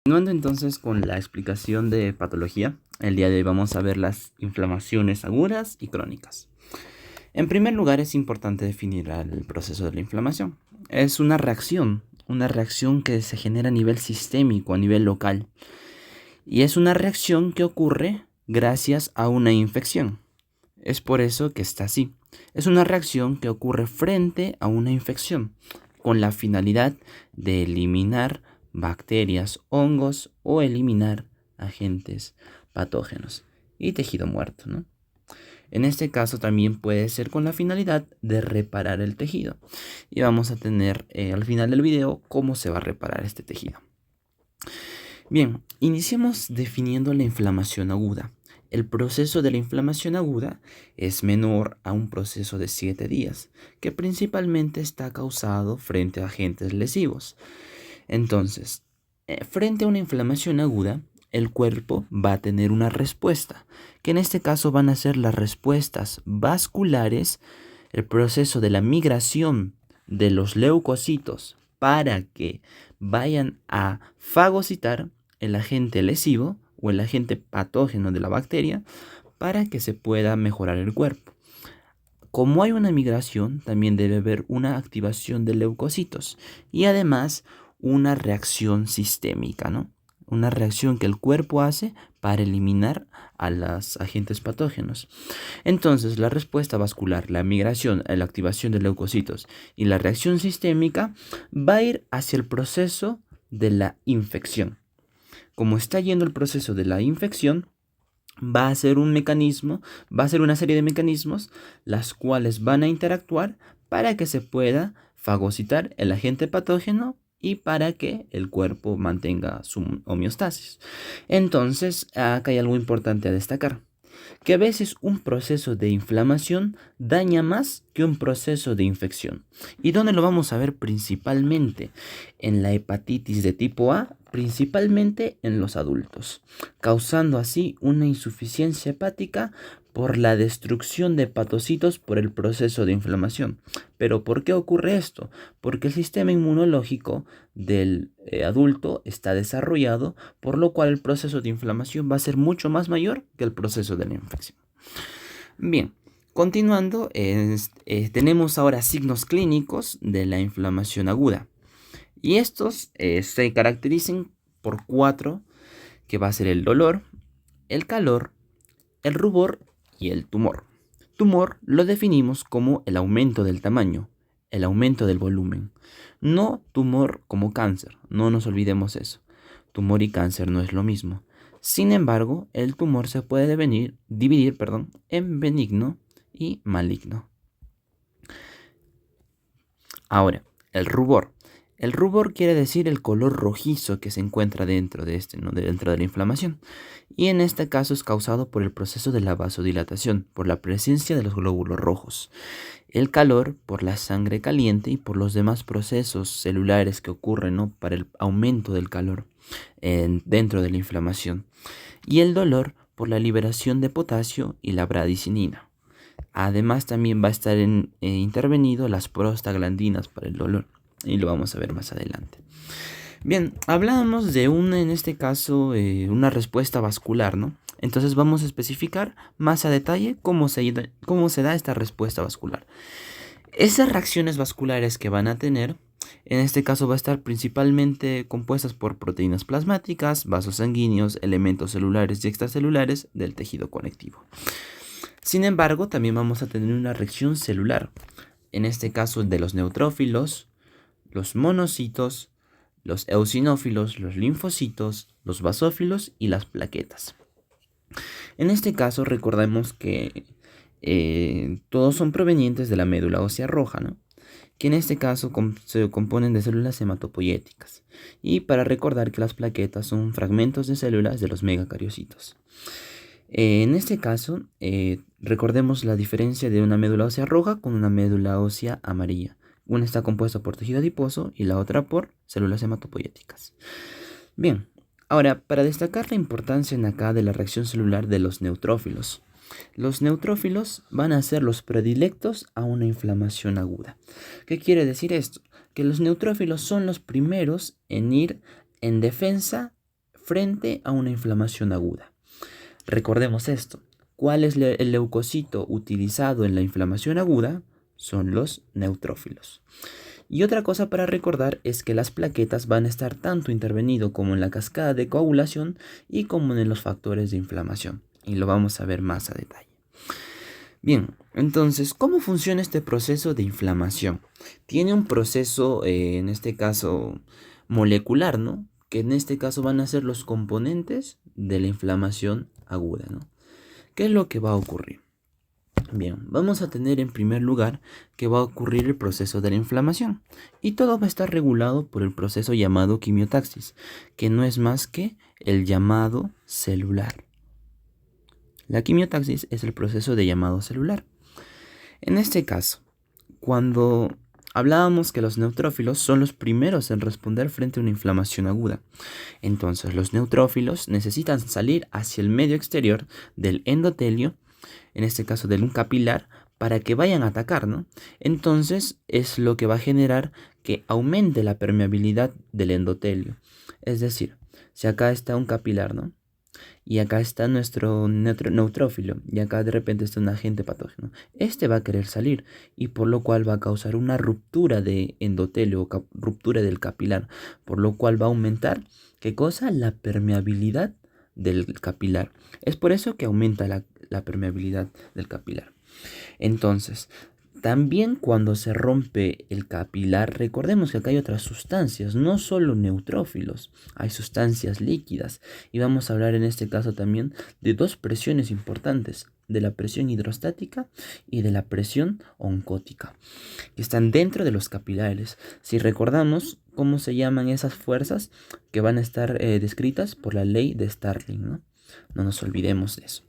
Continuando entonces con la explicación de patología, el día de hoy vamos a ver las inflamaciones agudas y crónicas. En primer lugar, es importante definir el proceso de la inflamación. Es una reacción que se genera a nivel sistémico, a nivel local, y es una reacción que ocurre gracias a una infección. Es por eso que está así. Es una reacción que ocurre frente a una infección, con la finalidad de eliminar bacterias, hongos o eliminar agentes patógenos y tejido muerto, ¿no? En este caso también puede ser con la finalidad de reparar el tejido. Y vamos a tener al final del video cómo se va a reparar este tejido. Bien, iniciemos definiendo la inflamación aguda. El proceso de la inflamación aguda es menor a un proceso de 7 días, que principalmente está causado frente a agentes lesivos. Entonces, frente a una inflamación aguda, el cuerpo va a tener una respuesta, que en este caso van a ser las respuestas vasculares, el proceso de la migración de los leucocitos para que vayan a fagocitar el agente lesivo o el agente patógeno de la bacteria para que se pueda mejorar el cuerpo. Como hay una migración, también debe haber una activación de leucocitos y además una reacción sistémica, ¿no? Una reacción que el cuerpo hace para eliminar a los agentes patógenos. Entonces, la respuesta vascular, la migración, la activación de leucocitos y la reacción sistémica va a ir hacia el proceso de la infección. Como está yendo el proceso de la infección, va a ser un mecanismo, va a ser una serie de mecanismos las cuales van a interactuar para que se pueda fagocitar el agente patógeno y para que el cuerpo mantenga su homeostasis. Entonces, acá hay algo importante a destacar, que a veces un proceso de inflamación daña más que un proceso de infección. ¿Y dónde lo vamos a ver principalmente? En la hepatitis de tipo A, principalmente en los adultos, causando así una insuficiencia hepática por la destrucción de hepatocitos por el proceso de inflamación. ¿Pero por qué ocurre esto? Porque el sistema inmunológico del adulto está desarrollado, por lo cual el proceso de inflamación va a ser mucho más mayor que el proceso de la infección. Bien, continuando, tenemos ahora signos clínicos de la inflamación aguda. Y estos se caracterizan por 4, que va a ser el dolor, el calor, el rubor y el tumor. Tumor lo definimos como el aumento del tamaño, el aumento del volumen. No tumor como cáncer, no nos olvidemos eso. Tumor y cáncer no es lo mismo. Sin embargo, el tumor se puede dividir en benigno y maligno. Ahora, el rubor. El rubor quiere decir el color rojizo que se encuentra dentro de ¿no? Dentro de la inflamación. Y en este caso es causado por el proceso de la vasodilatación, por la presencia de los glóbulos rojos. El calor por la sangre caliente y por los demás procesos celulares que ocurren, ¿no? Para el aumento del calor dentro de la inflamación. Y el dolor por la liberación de potasio y la bradicinina. Además también va a estar intervenido las prostaglandinas para el dolor y lo vamos a ver más adelante. Bien, hablábamos de en este caso, una respuesta vascular, ¿no? Entonces vamos a especificar más a detalle cómo se da esta respuesta vascular. Esas reacciones vasculares que van a tener, en este caso va a estar principalmente compuestas por proteínas plasmáticas, vasos sanguíneos, elementos celulares y extracelulares del tejido conectivo. Sin embargo, también vamos a tener una reacción celular, en este caso de los neutrófilos, los monocitos, los eosinófilos, los linfocitos, los basófilos y las plaquetas. En este caso, recordemos que todos son provenientes de la médula ósea roja, ¿no? Que en este caso se componen de células hematopoyéticas. Y para recordar que las plaquetas son fragmentos de células de los megacariocitos. En este caso, recordemos la diferencia de una médula ósea roja con una médula ósea amarilla. Una está compuesta por tejido adiposo y la otra por células hematopoyéticas. Bien, ahora, para destacar la importancia en acá de la reacción celular de los neutrófilos. Los neutrófilos van a ser los predilectos a una inflamación aguda. ¿Qué quiere decir esto? Que los neutrófilos son los primeros en ir en defensa frente a una inflamación aguda. Recordemos esto. ¿Cuál es el leucocito utilizado en la inflamación aguda? Son los neutrófilos. Y otra cosa para recordar es que las plaquetas van a estar tanto intervenido como en la cascada de coagulación y como en los factores de inflamación. Y lo vamos a ver más a detalle. Bien, entonces, ¿cómo funciona este proceso de inflamación? Tiene un proceso, en este caso, molecular, ¿no? Que en este caso van a ser los componentes de la inflamación aguda, ¿no? ¿Qué es lo que va a ocurrir? Bien, vamos a tener en primer lugar que va a ocurrir el proceso de la inflamación y todo va a estar regulado por el proceso llamado quimiotaxis, que no es más que el llamado celular. La quimiotaxis es el proceso de llamado celular. En este caso, cuando hablábamos que los neutrófilos son los primeros en responder frente a una inflamación aguda, entonces los neutrófilos necesitan salir hacia el medio exterior del endotelio, en este caso de un capilar, para que vayan a atacar, ¿no? Entonces es lo que va a generar que aumente la permeabilidad del endotelio. Es decir, si acá está un capilar, ¿no? Y acá está nuestro neutrófilo, y acá de repente está un agente patógeno. Este va a querer salir, y por lo cual va a causar una ruptura de endotelio, ruptura del capilar, por lo cual va a aumentar, ¿qué cosa? La permeabilidad del capilar. Es por eso que aumenta la permeabilidad del capilar. Entonces, también cuando se rompe el capilar, recordemos que acá hay otras sustancias, no solo neutrófilos, hay sustancias líquidas. Y vamos a hablar en este caso también de dos presiones importantes, de la presión hidrostática y de la presión oncótica, que están dentro de los capilares. Si recordamos cómo se llaman esas fuerzas que van a estar descritas por la ley de Starling, ¿no? No nos olvidemos de eso.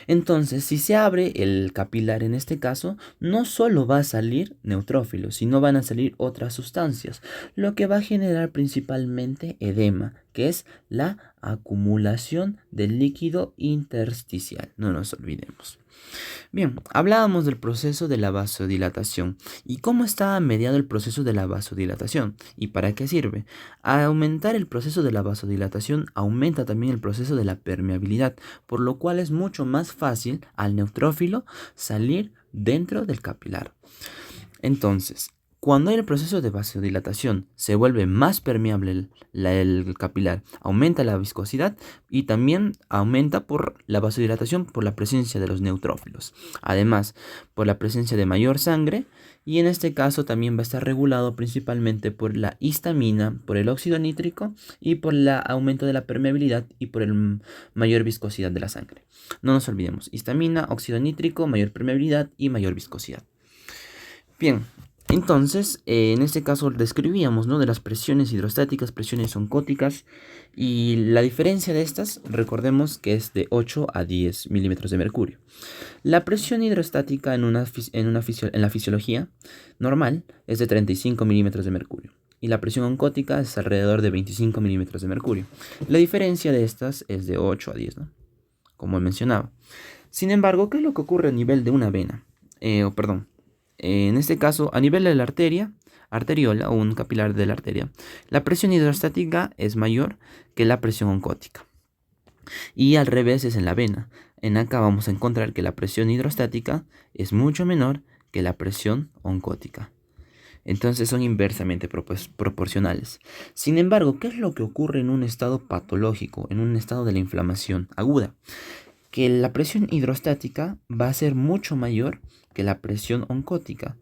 Entonces, si se abre el capilar en este caso, no solo va a salir neutrófilos, sino van a salir otras sustancias, lo que va a generar principalmente edema, que es la acumulación del líquido intersticial. No nos olvidemos. Bien, hablábamos del proceso de la vasodilatación y cómo está mediado el proceso de la vasodilatación y para qué sirve. Al aumentar el proceso de la vasodilatación, aumenta también el proceso de la permeabilidad, por lo cual es mucho más fácil al neutrófilo salir dentro del capilar. Entonces, cuando el proceso de vasodilatación se vuelve más permeable el capilar, aumenta la viscosidad y también aumenta por la vasodilatación por la presencia de los neutrófilos. Además, por la presencia de mayor sangre y en este caso también va a estar regulado principalmente por la histamina, por el óxido nítrico y por el aumento de la permeabilidad y por el mayor viscosidad de la sangre. No nos olvidemos, histamina, óxido nítrico, mayor permeabilidad y mayor viscosidad. Bien. Entonces, en este caso describíamos, ¿no?, de las presiones hidrostáticas, presiones oncóticas, y la diferencia de estas, recordemos que es de 8 a 10 milímetros de mercurio. La presión hidrostática en la fisiología normal es de 35 milímetros de mercurio, y la presión oncótica es alrededor de 25 milímetros de mercurio. La diferencia de estas es de 8 a 10, ¿no?, como mencionaba. Sin embargo, ¿qué es lo que ocurre a nivel de una vena? En este caso, a nivel de la arteriola o un capilar de la arteria, la presión hidrostática es mayor que la presión oncótica. Y al revés es en la vena. En acá vamos a encontrar que la presión hidrostática es mucho menor que la presión oncótica. Entonces son inversamente proporcionales. Sin embargo, ¿qué es lo que ocurre en un estado patológico, en un estado de la inflamación aguda? Que la presión hidrostática va a ser mucho mayor que la presión oncótica.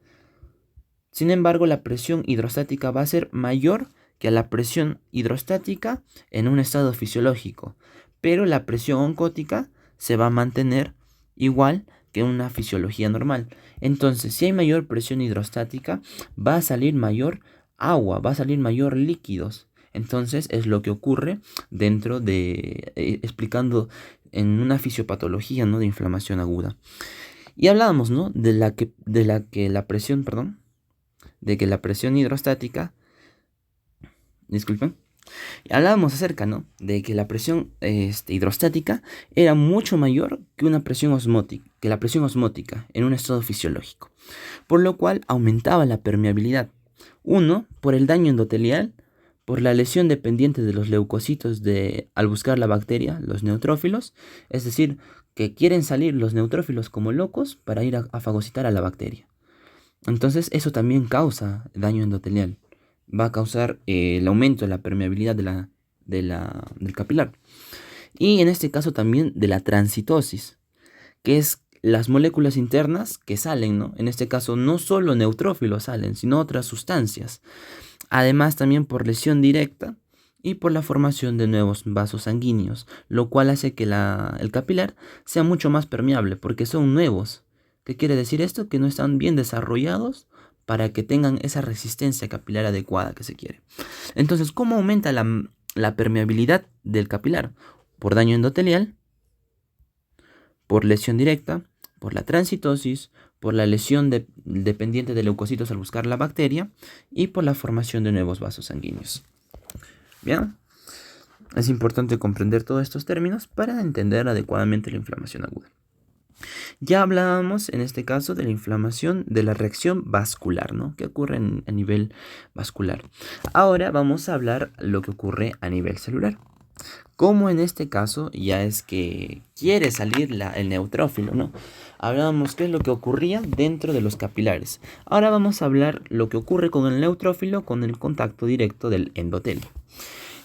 Sin embargo, la presión hidrostática va a ser mayor que la presión hidrostática en un estado fisiológico, pero la presión oncótica se va a mantener igual que una fisiología normal. Entonces, si hay mayor presión hidrostática, va a salir mayor agua, va a salir mayor líquidos. Entonces, es lo que ocurre dentro de, explicando en una fisiopatología, ¿no?, de inflamación aguda. Y hablábamos, ¿no?, de que la presión hidrostática, disculpen, hablábamos acerca, ¿no?, de que la presión hidrostática era mucho mayor que la presión osmótica en un estado fisiológico, por lo cual aumentaba la permeabilidad. Uno, por el daño endotelial, por la lesión dependiente de los leucocitos al buscar la bacteria, los neutrófilos, es decir, que quieren salir los neutrófilos como locos para ir a fagocitar a la bacteria. Entonces eso también causa daño endotelial. Va a causar el aumento de la permeabilidad del capilar. Y en este caso también de la transitosis, que es las moléculas internas que salen, ¿no? En este caso no solo neutrófilos salen, sino otras sustancias. Además también por lesión directa y por la formación de nuevos vasos sanguíneos, lo cual hace que el capilar sea mucho más permeable porque son nuevos. ¿Qué quiere decir esto? Que no están bien desarrollados para que tengan esa resistencia capilar adecuada que se quiere. Entonces, ¿cómo aumenta la permeabilidad del capilar? Por daño endotelial, por lesión directa, por la transitosis, por la lesión dependiente de leucocitos al buscar la bacteria y por la formación de nuevos vasos sanguíneos. Bien, es importante comprender todos estos términos para entender adecuadamente la inflamación aguda. Ya hablábamos en este caso de la inflamación de la reacción vascular, ¿no? Que ocurre a nivel vascular. Ahora vamos a hablar lo que ocurre a nivel celular. Como en este caso ya es que quiere salir el neutrófilo, ¿no? Hablábamos qué es lo que ocurría dentro de los capilares. Ahora vamos a hablar lo que ocurre con el neutrófilo con el contacto directo del endotelio.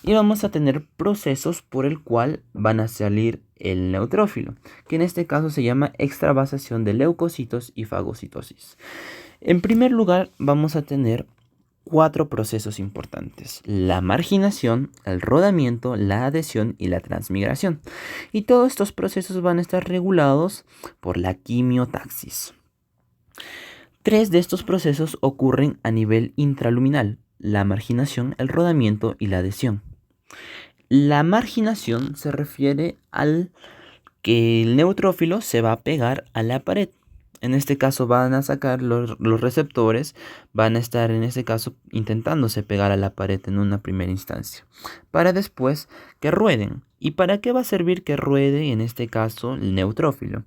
Y vamos a tener procesos por el cual van a salir el neutrófilo, que en este caso se llama extravasación de leucocitos y fagocitosis. En primer lugar vamos a tener 4 procesos importantes: la marginación, el rodamiento, la adhesión y la transmigración. Y todos estos procesos van a estar regulados por la quimiotaxis. 3 de estos procesos ocurren a nivel intraluminal: la marginación, el rodamiento y la adhesión. La marginación se refiere al que el neutrófilo se va a pegar a la pared. En este caso van a sacar los receptores, van a estar en este caso intentándose pegar a la pared en una primera instancia, para después que rueden. ¿Y para qué va a servir que ruede en este caso el neutrófilo?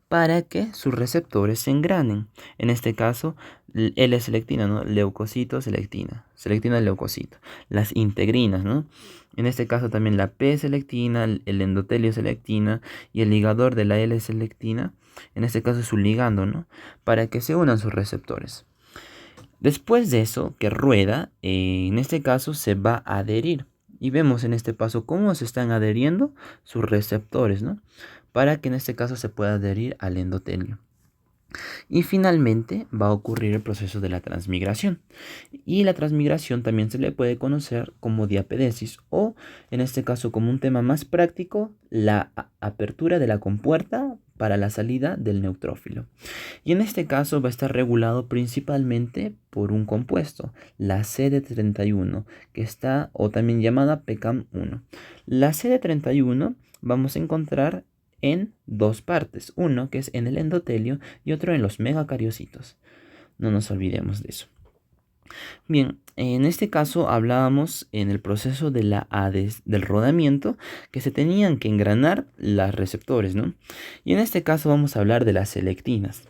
Para que sus receptores se engranen. En este caso, L-selectina, ¿no? Leucocito, selectina. Selectina, leucocito. Las integrinas, ¿no? En este caso también la P-selectina, el endotelio selectina y el ligador de la L-selectina. En este caso es su ligando, ¿no? Para que se unan sus receptores. Después de eso, que rueda, en este caso se va a adherir. Y vemos en este paso cómo se están adheriendo sus receptores, ¿no? Para que en este caso se pueda adherir al endotelio. Y finalmente va a ocurrir el proceso de la transmigración. Y la transmigración también se le puede conocer como diapedesis o, en este caso como un tema más práctico, la apertura de la compuerta para la salida del neutrófilo. Y en este caso va a estar regulado principalmente por un compuesto, la CD31, que está o también llamada PCAM1. La CD31 vamos a encontrar en 2 partes, uno que es en el endotelio y otro en los megacariocitos. No nos olvidemos de eso. Bien, en este caso hablábamos en el proceso del rodamiento que se tenían que engranar los receptores, ¿no? Y en este caso vamos a hablar de las selectinas,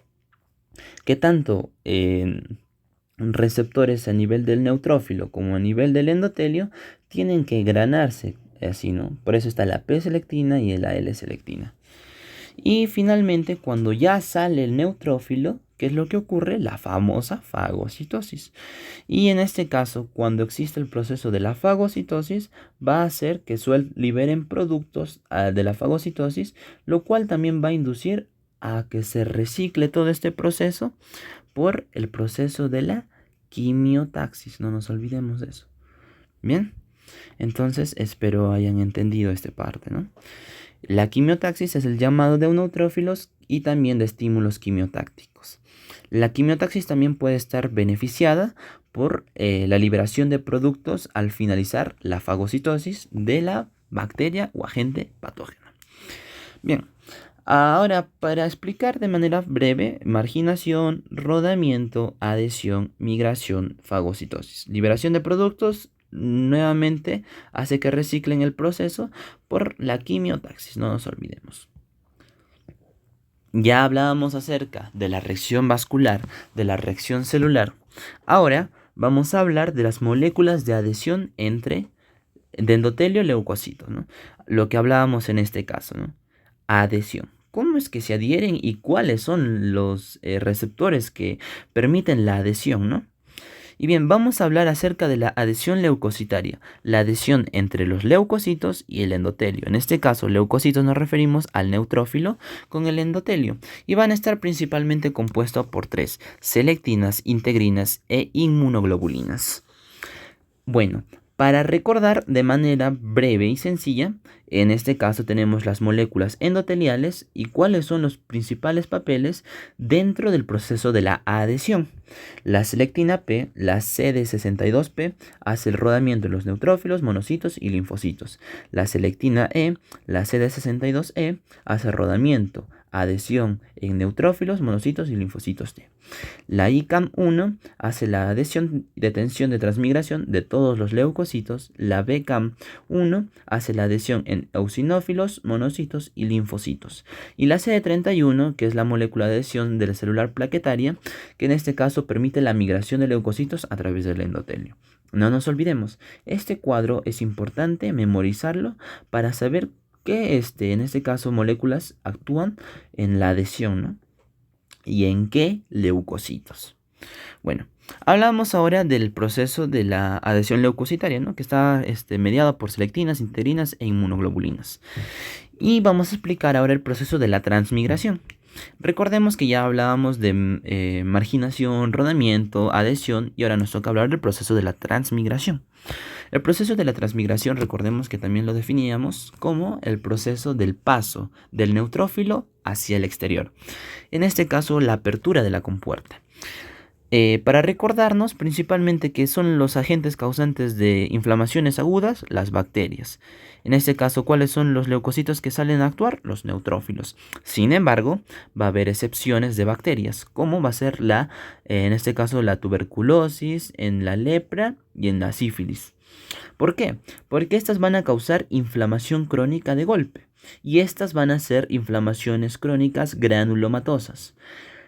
que tanto en receptores a nivel del neutrófilo como a nivel del endotelio tienen que engranarse así, ¿no? Por eso está la P-selectina y la L-selectina. Y finalmente, cuando ya sale el neutrófilo, ¿qué es lo que ocurre? La famosa fagocitosis. Y en este caso, cuando existe el proceso de la fagocitosis, va a hacer que liberen productos de la fagocitosis, lo cual también va a inducir a que se recicle todo este proceso por el proceso de la quimiotaxis. No nos olvidemos de eso. Bien, entonces espero hayan entendido esta parte, ¿no? La quimiotaxis es el llamado de neutrófilos y también de estímulos quimiotácticos. La quimiotaxis también puede estar beneficiada por la liberación de productos al finalizar la fagocitosis de la bacteria o agente patógeno. Bien, ahora para explicar de manera breve: marginación, rodamiento, adhesión, migración, fagocitosis. Liberación de productos nuevamente hace que reciclen el proceso por la quimiotaxis, no nos olvidemos. Ya hablábamos acerca de la reacción vascular, de la reacción celular. Ahora vamos a hablar de las moléculas de adhesión de endotelio y leucocitos, ¿no? Lo que hablábamos en este caso, ¿no? Adhesión. ¿Cómo es que se adhieren y cuáles son los receptores que permiten la adhesión, ¿no? Y bien, vamos a hablar acerca de la adhesión leucocitaria, la adhesión entre los leucocitos y el endotelio. En este caso, leucocitos nos referimos al neutrófilo con el endotelio y van a estar principalmente compuestos por tres: selectinas, integrinas e inmunoglobulinas. Bueno, para recordar de manera breve y sencilla, en este caso tenemos las moléculas endoteliales y cuáles son los principales papeles dentro del proceso de la adhesión. La selectina P, la CD62P, hace el rodamiento de los neutrófilos, monocitos y linfocitos. La selectina E, la CD62E, hace el rodamiento, adhesión en neutrófilos, monocitos y linfocitos T. La ICAM1 hace la adhesión y detención de transmigración de todos los leucocitos. La BCAM1 hace la adhesión en eosinófilos, monocitos y linfocitos. Y la CD31, que es la molécula de adhesión de la celular plaquetaria, que en este caso permite la migración de leucocitos a través del endotelio. No nos olvidemos, este cuadro es importante memorizarlo para saber qué en este caso moléculas actúan en la adhesión, ¿no? ¿Y en qué leucocitos? Bueno, hablamos ahora del proceso de la adhesión leucocitaria, ¿no? Que está mediada por selectinas, integrinas e inmunoglobulinas. Y vamos a explicar ahora el proceso de la transmigración. Recordemos que ya hablábamos de marginación, rodamiento, adhesión y ahora nos toca hablar del proceso de la transmigración. El proceso de la transmigración, recordemos que también lo definíamos como el proceso del paso del neutrófilo hacia el exterior. En este caso, la apertura de la compuerta. Para recordarnos principalmente que son los agentes causantes de inflamaciones agudas, las bacterias. En este caso, ¿cuáles son los leucocitos que salen a actuar? Los neutrófilos. Sin embargo, va a haber excepciones de bacterias, como va a ser en este caso, la tuberculosis, en la lepra y en la sífilis. ¿Por qué? Porque estas van a causar inflamación crónica de golpe y estas van a ser inflamaciones crónicas granulomatosas.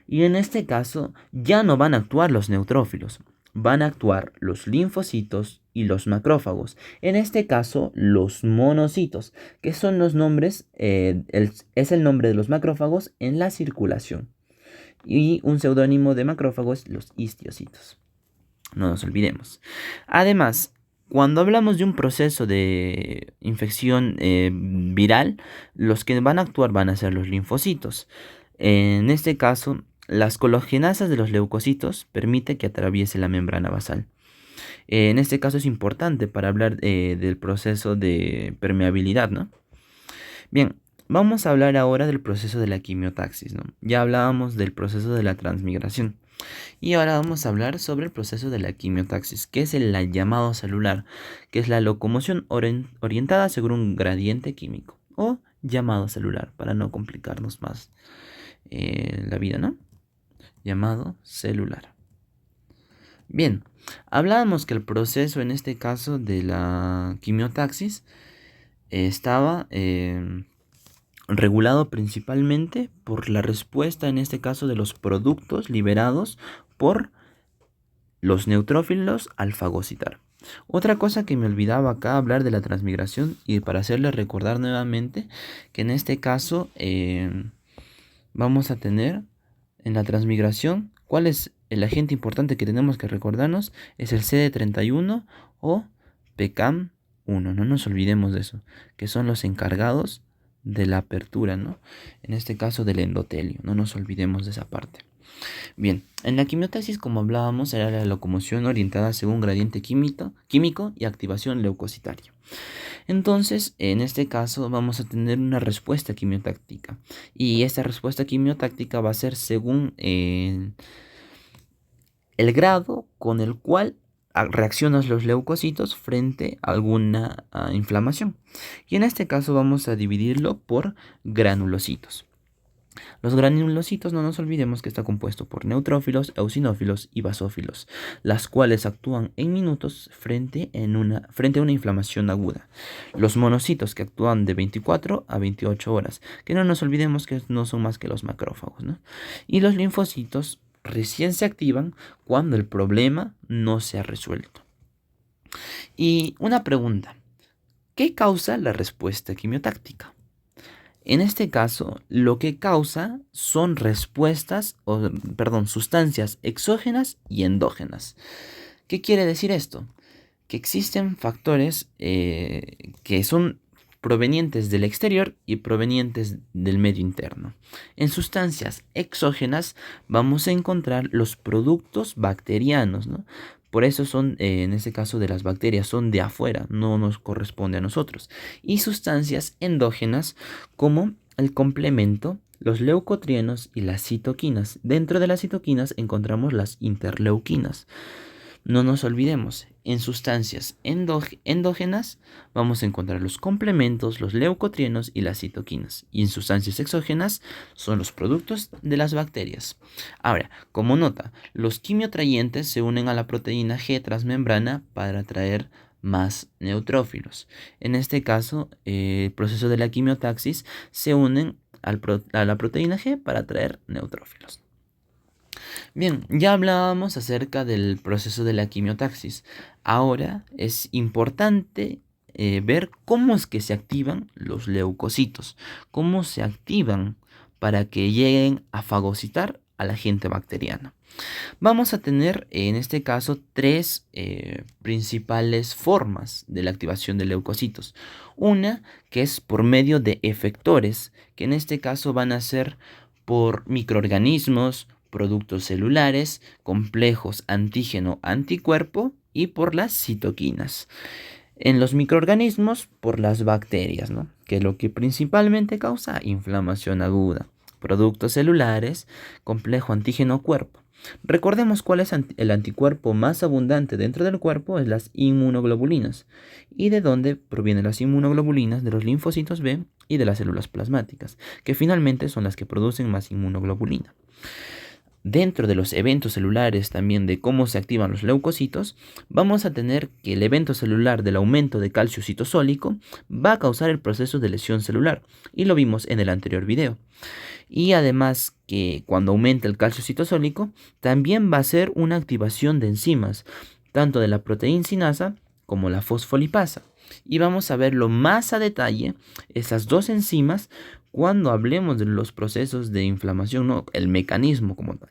Y en este caso ya no van a actuar los neutrófilos, van a actuar los linfocitos y los macrófagos. En este caso los monocitos, que son los nombres, es el nombre de los macrófagos en la circulación. Y un seudónimo de macrófagos, los histiocitos. No nos olvidemos. Además, cuando hablamos de un proceso de infección viral, los que van a actuar van a ser los linfocitos. En este caso, las colagenasas de los leucocitos permiten que atraviese la membrana basal. En este caso es importante para hablar del proceso de permeabilidad, ¿no? Bien, vamos a hablar ahora del proceso de la quimiotaxis, ¿no? Ya hablábamos del proceso de la transmigración. Y ahora vamos a hablar sobre el proceso de la quimiotaxis, que es el llamado celular, que es la locomoción orientada según un gradiente químico, o llamado celular, para no complicarnos más la vida, ¿no? Llamado celular. Bien, hablábamos que el proceso en este caso de la quimiotaxis estaba regulado principalmente por la respuesta, en este caso, de los productos liberados por los neutrófilos al fagocitar. Otra cosa que me olvidaba acá hablar de la transmigración y para hacerles recordar nuevamente que en este caso vamos a tener en la transmigración, ¿cuál es el agente importante que tenemos que recordarnos? Es el CD31 o PCAM1, no nos olvidemos de eso, que son los encargados de la apertura, ¿no? En este caso del endotelio, no nos olvidemos de esa parte. Bien, en la quimiotaxis, como hablábamos, era la locomoción orientada según gradiente químico y activación leucocitaria. Entonces, en este caso vamos a tener una respuesta quimiotáctica y esta respuesta quimiotáctica va a ser según el grado con el cual reaccionan los leucocitos frente a alguna inflamación. Y en este caso vamos a dividirlo por granulocitos. Los granulocitos, no nos olvidemos que está compuesto por neutrófilos, eosinófilos y basófilos, las cuales actúan en minutos frente a una inflamación aguda. Los monocitos, que actúan de 24 a 28 horas, que no nos olvidemos que no son más que los macrófagos, ¿no? Y los linfocitos recién se activan cuando el problema no se ha resuelto. Y una pregunta, ¿qué causa la respuesta quimiotáctica? En este caso, lo que causa son sustancias exógenas y endógenas. ¿Qué quiere decir esto? Que existen factores que son provenientes del exterior y provenientes del medio interno. En sustancias exógenas vamos a encontrar los productos bacterianos, ¿no? Por eso son, en este caso de las bacterias, son de afuera, no nos corresponde a nosotros. Y sustancias endógenas como el complemento, los leucotrienos y las citoquinas. Dentro de las citoquinas encontramos las interleuquinas. No nos olvidemos, en sustancias endógenas vamos a encontrar los complementos, los leucotrienos y las citoquinas. Y en sustancias exógenas son los productos de las bacterias. Ahora, como nota, los quimiotrayentes se unen a la proteína G transmembrana para atraer más neutrófilos. En este caso, el proceso de la quimiotaxis se unen a la proteína G para atraer neutrófilos. Bien, ya hablábamos acerca del proceso de la quimiotaxis. Ahora es importante ver cómo es que se activan los leucocitos, cómo se activan para que lleguen a fagocitar al agente bacteriano. Vamos a tener en este caso tres principales formas de la activación de leucocitos. Una que es por medio de efectores, que en este caso van a ser por microorganismos, productos celulares, complejos antígeno-anticuerpo y por las citoquinas. En los microorganismos, por las bacterias, ¿no? Que es lo que principalmente causa inflamación aguda. Productos celulares, complejo antígeno-cuerpo. Recordemos cuál es el anticuerpo más abundante dentro del cuerpo, es las inmunoglobulinas. ¿Y de dónde provienen las inmunoglobulinas? De los linfocitos B y de las células plasmáticas, que finalmente son las que producen más inmunoglobulina. Dentro de los eventos celulares también de cómo se activan los leucocitos, vamos a tener que el evento celular del aumento de calcio citosólico va a causar el proceso de lesión celular, y lo vimos en el anterior video. Y además que cuando aumenta el calcio citosólico, también va a ser una activación de enzimas, tanto de la proteincinasa como la fosfolipasa. Y vamos a verlo más a detalle, esas dos enzimas, cuando hablemos de los procesos de inflamación, ¿no? El mecanismo como tal.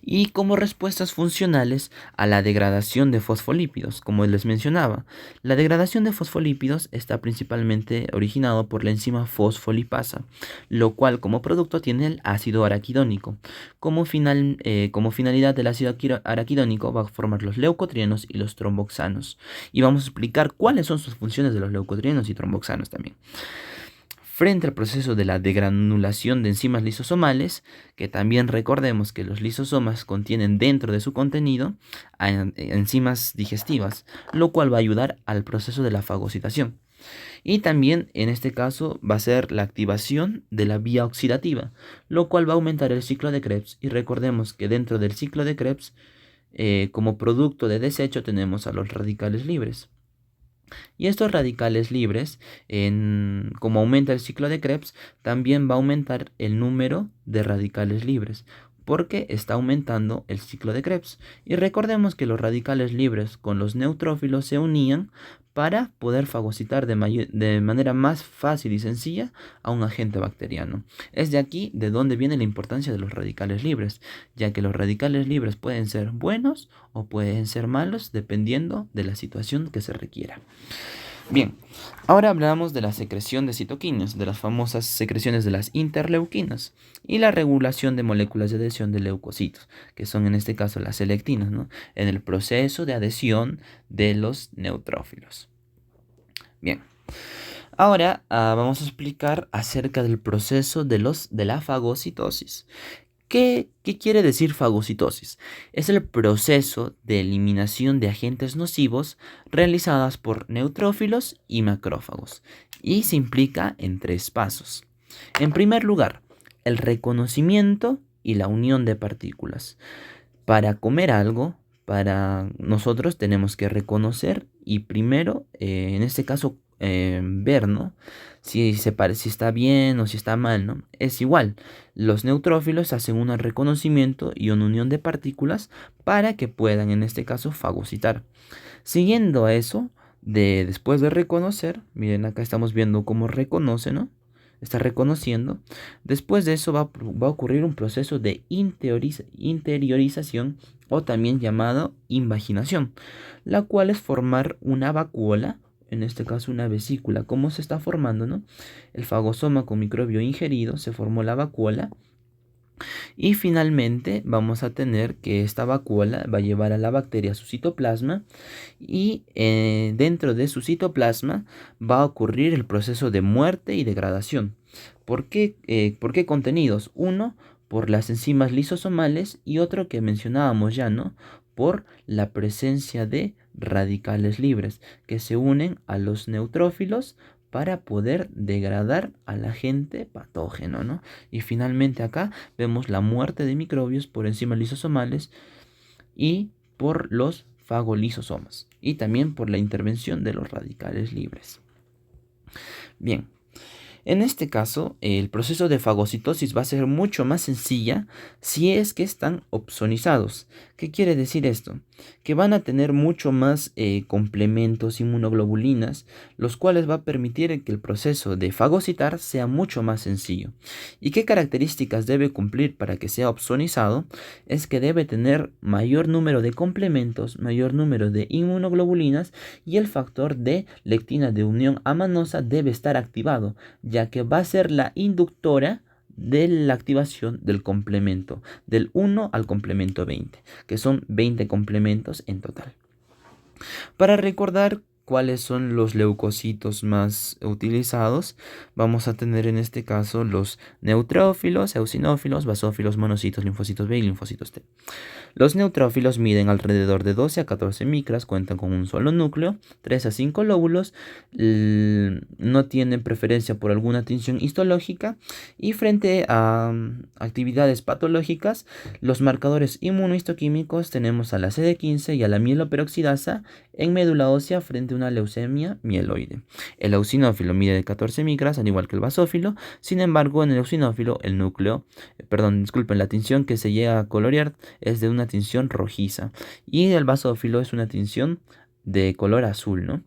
Y como respuestas funcionales a la degradación de fosfolípidos, como les mencionaba, la degradación de fosfolípidos está principalmente originado por la enzima fosfolipasa, lo cual como producto tiene el ácido araquidónico. Como finalidad del ácido araquidónico va a formar los leucotrienos y los tromboxanos. Y vamos a explicar cuáles son sus funciones de los leucotrienos y tromboxanos también. Frente al proceso de la degranulación de enzimas lisosomales, que también recordemos que los lisosomas contienen dentro de su contenido enzimas digestivas, lo cual va a ayudar al proceso de la fagocitación. Y también en este caso va a ser la activación de la vía oxidativa, lo cual va a aumentar el ciclo de Krebs. Y recordemos que dentro del ciclo de Krebs, como producto de desecho, tenemos a los radicales libres. Y estos radicales libres, como aumenta el ciclo de Krebs, también va a aumentar el número de radicales libres, porque está aumentando el ciclo de Krebs. Y recordemos que los radicales libres con los neutrófilos se unían para poder fagocitar de manera más fácil y sencilla a un agente bacteriano. Es de aquí de donde viene la importancia de los radicales libres, ya que los radicales libres pueden ser buenos o pueden ser malos dependiendo de la situación que se requiera. Bien, ahora hablamos de la secreción de citoquinas, de las famosas secreciones de las interleuquinas y la regulación de moléculas de adhesión de leucocitos, que son en este caso las selectinas, ¿no? En el proceso de adhesión de los neutrófilos. Bien, ahora vamos a explicar acerca del proceso de la fagocitosis. ¿Qué quiere decir fagocitosis? Es el proceso de eliminación de agentes nocivos realizadas por neutrófilos y macrófagos, y se implica en tres pasos. En primer lugar, el reconocimiento y la unión de partículas. Para comer algo, para nosotros tenemos que reconocer y primero, en este caso, ver, ¿no? Si está bien o si está mal, ¿no? Es igual. Los neutrófilos hacen un reconocimiento y una unión de partículas para que puedan, en este caso, fagocitar. Siguiendo a eso, después de reconocer, miren acá estamos viendo cómo reconoce, ¿no? Está reconociendo. Después de eso va a ocurrir un proceso de interiorización o también llamado invaginación, la cual es formar una vacuola, en este caso una vesícula. ¿Cómo se está formando, no? El fagosoma con microbio ingerido se formó la vacuola. Y finalmente vamos a tener que esta vacuola va a llevar a la bacteria a su citoplasma y dentro de su citoplasma va a ocurrir el proceso de muerte y degradación. ¿Por qué contenidos? Uno, por las enzimas lisosomales y otro que mencionábamos ya, ¿no? Por la presencia de radicales libres que se unen a los neutrófilos para poder degradar al agente patógeno, ¿no? Y finalmente acá vemos la muerte de microbios por enzimas lisosomales y por los fagolisosomas y también por la intervención de los radicales libres. Bien. En este caso, el proceso de fagocitosis va a ser mucho más sencilla si es que están opsonizados. ¿Qué quiere decir esto? Que van a tener mucho más complementos inmunoglobulinas, los cuales va a permitir que el proceso de fagocitar sea mucho más sencillo. ¿Y qué características debe cumplir para que sea opsonizado? Es que debe tener mayor número de complementos, mayor número de inmunoglobulinas y el factor de lectina de unión amanosa debe estar activado, ya que va a ser la inductora de la activación del complemento, del 1 al complemento 20, que son 20 complementos en total. Para recordar cuáles son los leucocitos más utilizados, vamos a tener en este caso los neutrófilos, eosinófilos, basófilos, monocitos, linfocitos B y linfocitos T. Los neutrófilos miden alrededor de 12 a 14 micras, cuentan con un solo núcleo, 3 a 5 lóbulos, no tienen preferencia por alguna tinción histológica y frente a actividades patológicas, los marcadores inmunohistoquímicos tenemos a la CD15 y a la mieloperoxidasa en médula ósea frente a una leucemia mieloide. El eosinófilo mide de 14 micras, al igual que el basófilo. Sin embargo, en el eosinófilo la tinción que se llega a colorear es de una tinción rojiza y el basófilo es una tinción de color azul, ¿no?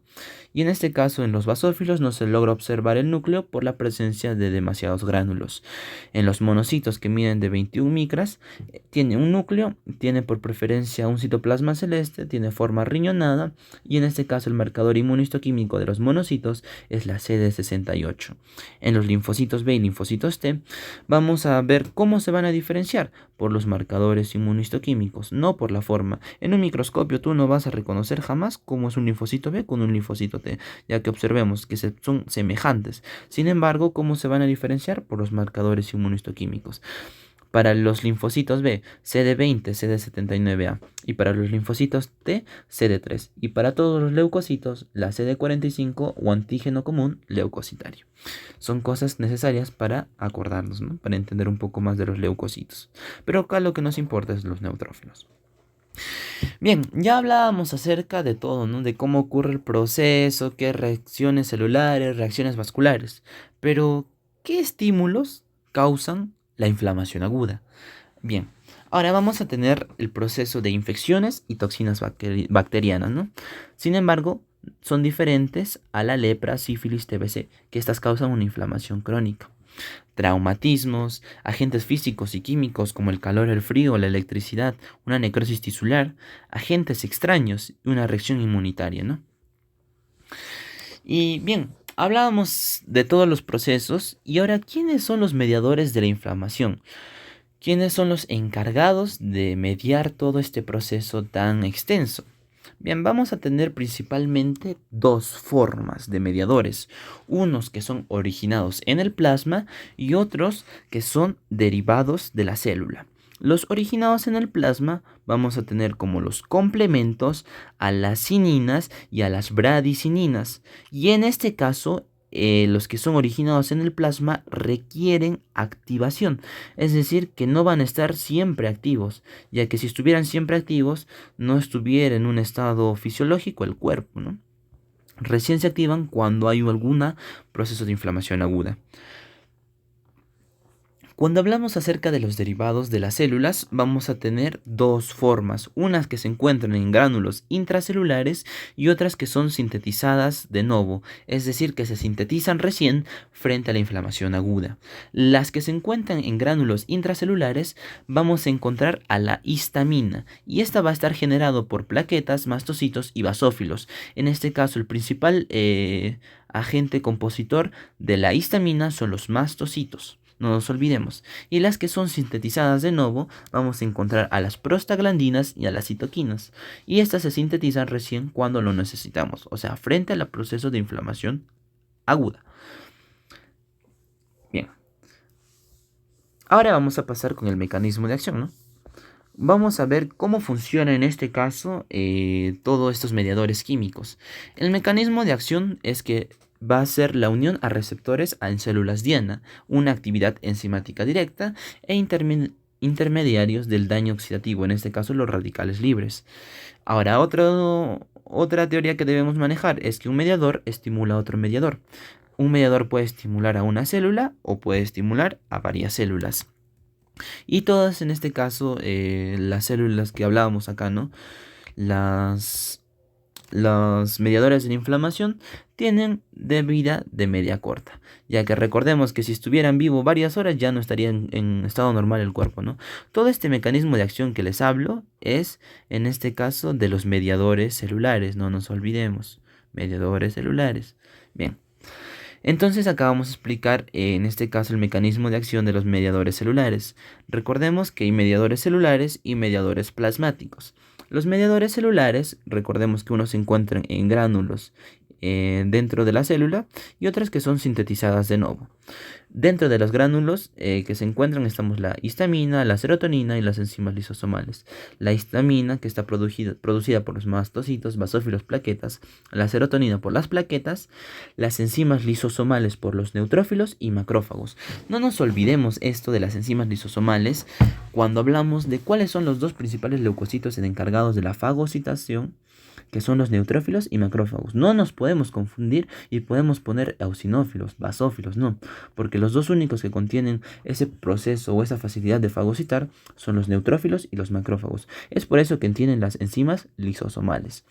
Y en este caso, en los basófilos no se logra observar el núcleo por la presencia de demasiados gránulos. En los monocitos, que miden de 21 micras, tiene un núcleo, tiene por preferencia un citoplasma celeste, tiene forma riñonada y en este caso el marcador inmunohistoquímico de los monocitos es la CD68. En los linfocitos B y linfocitos T vamos a ver cómo se van a diferenciar por los marcadores inmunohistoquímicos, no por la forma. En un microscopio tú no vas a reconocer jamás cómo es un linfocito B con un linfocito T, ya que observemos que son semejantes. Sin embargo, ¿cómo se van a diferenciar? Por los marcadores inmunohistoquímicos. Para los linfocitos B, CD20, CD79A. Y para los linfocitos T, CD3. Y para todos los leucocitos, la CD45 o antígeno común leucocitario. Son cosas necesarias para acordarnos, ¿no? Para entender un poco más de los leucocitos. Pero acá lo que nos importa es los neutrófilos. Bien, ya hablábamos acerca de todo, ¿no? De cómo ocurre el proceso, qué reacciones celulares, reacciones vasculares. Pero, ¿qué estímulos causan la inflamación aguda? Bien, ahora vamos a tener el proceso de infecciones y toxinas bacterianas, ¿no? Sin embargo, son diferentes a la lepra, sífilis, TBC, que estas causan una inflamación crónica. Traumatismos, agentes físicos y químicos como el calor, el frío, la electricidad, una necrosis tisular, agentes extraños y una reacción inmunitaria, ¿no? Y bien, hablábamos de todos los procesos y ahora, ¿quiénes son los mediadores de la inflamación? ¿Quiénes son los encargados de mediar todo este proceso tan extenso? Bien, vamos a tener principalmente dos formas de mediadores, unos que son originados en el plasma y otros que son derivados de la célula. Los originados en el plasma vamos a tener como los complementos a las cininas y a las bradicininas, y en este caso los que son originados en el plasma requieren activación, es decir, que no van a estar siempre activos, ya que si estuvieran siempre activos no estuviera en un estado fisiológico el cuerpo, ¿no? recién se activan cuando hay algún proceso de inflamación aguda. Cuando hablamos acerca de los derivados de las células, vamos a tener dos formas, unas que se encuentran en gránulos intracelulares y otras que son sintetizadas de novo, es decir, que se sintetizan recién frente a la inflamación aguda. Las que se encuentran en gránulos intracelulares vamos a encontrar a la histamina, y esta va a estar generado por plaquetas, mastocitos y basófilos. En este caso, el principal agente compositor de la histamina son los mastocitos. No nos olvidemos. Y las que son sintetizadas de nuevo, vamos a encontrar a las prostaglandinas y a las citoquinas. Y estas se sintetizan recién cuando lo necesitamos, o sea, frente al proceso de inflamación aguda. Bien. Ahora vamos a pasar con el mecanismo de acción, ¿no? Vamos a ver cómo funciona en este caso todos estos mediadores químicos. El mecanismo de acción es que va a ser la unión a receptores en células diana, una actividad enzimática directa e intermediarios del daño oxidativo, en este caso los radicales libres. Ahora, otra teoría que debemos manejar es que un mediador estimula a otro mediador. Un mediador puede estimular a una célula o puede estimular a varias células. Y todas en este caso, las células que hablábamos acá, ¿no? Los mediadores de la inflamación tienen de vida de media corta, ya que recordemos que si estuvieran vivos varias horas ya no estarían en estado normal el cuerpo, ¿no? Todo este mecanismo de acción que les hablo es, en este caso, de los mediadores celulares, no nos olvidemos, mediadores celulares. Bien. Entonces acá vamos a explicar en este caso el mecanismo de acción de los mediadores celulares. Recordemos que hay mediadores celulares y mediadores plasmáticos. Los mediadores celulares, recordemos que unos se encuentran en gránulos dentro de la célula y otras que son sintetizadas de nuevo. Dentro de los gránulos que se encuentran estamos la histamina, la serotonina y las enzimas lisosomales. La histamina, que está producida por los mastocitos, basófilos, plaquetas, la serotonina por las plaquetas, las enzimas lisosomales por los neutrófilos y macrófagos. No nos olvidemos esto de las enzimas lisosomales cuando hablamos de cuáles son los dos principales leucocitos encargados de la fagocitación, que son los neutrófilos y macrófagos. No nos podemos confundir y podemos poner eosinófilos, basófilos, no, porque los dos únicos que contienen ese proceso o esa facilidad de fagocitar son los neutrófilos y los macrófagos. Es por eso que tienen las enzimas lisosomales.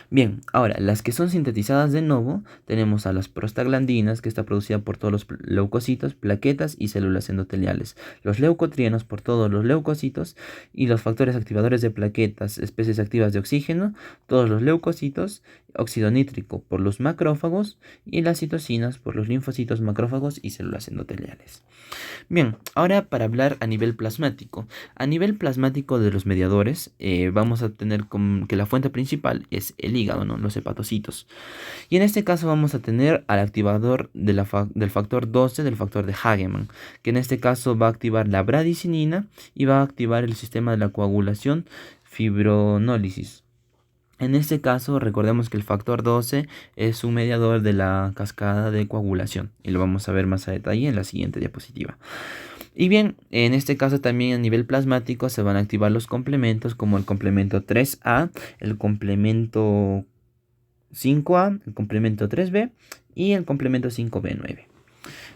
Bien, ahora, las que son sintetizadas de nuevo, tenemos a las prostaglandinas, que está producida por todos los leucocitos, plaquetas y células endoteliales, los leucotrienos por todos los leucocitos y los factores activadores de plaquetas, especies activas de oxígeno, todos los leucocitos, óxido nítrico por los macrófagos y las citocinas por los linfocitos, macrófagos y células endoteliales. Bien, ahora para hablar a nivel plasmático. A nivel plasmático de los mediadores, vamos a tener que la fuente principal es el hígado, ¿no? Los hepatocitos. Y en este caso vamos a tener al activador del factor 12 del factor de Hagemann, que en este caso va a activar la bradicinina y va a activar el sistema de la coagulación fibronólisis. En este caso, recordemos que el factor 12 es un mediador de la cascada de coagulación y lo vamos a ver más a detalle en la siguiente diapositiva. Y bien, en este caso también a nivel plasmático se van a activar los complementos como el complemento 3A, el complemento 5A, el complemento 3B y el complemento 5B9.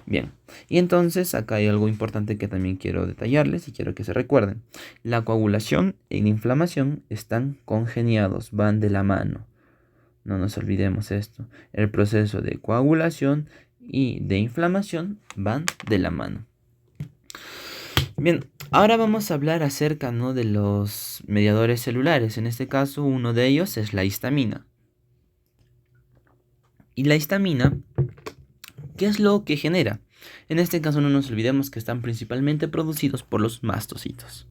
Bien, y entonces acá hay algo importante que también quiero detallarles y quiero que se recuerden. La coagulación y la inflamación están congeniados, van de la mano. No nos olvidemos esto. El proceso de coagulación y de inflamación van de la mano. Bien, ahora vamos a hablar acerca, ¿no?, de los mediadores celulares. En este caso, uno de ellos es la histamina. Y la histamina, ¿qué es lo que genera? En este caso no nos olvidemos que están principalmente producidos por los mastocitos.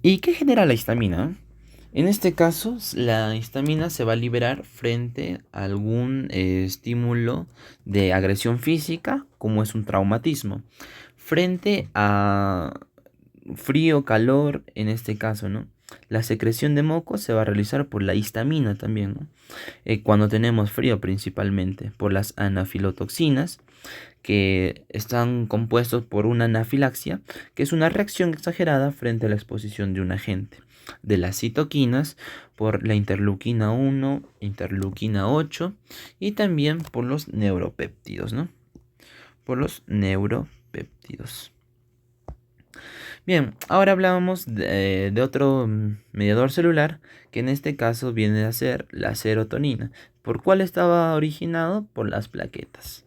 ¿Y qué genera la histamina? En este caso, la histamina se va a liberar frente a algún estímulo de agresión física, como es un traumatismo. Frente a frío, calor, en este caso, ¿no? La secreción de moco se va a realizar por la histamina también, ¿no? Cuando tenemos frío principalmente, por las anafilotoxinas, que están compuestos por una anafilaxia, que es una reacción exagerada frente a la exposición de un agente. de las citoquinas por la interleuquina 1, interleuquina 8 y también por los neuropéptidos, ¿no? Por los neuropéptidos. Bien, ahora hablábamos de otro mediador celular que en este caso viene a ser la serotonina, por cual estaba originado por las plaquetas.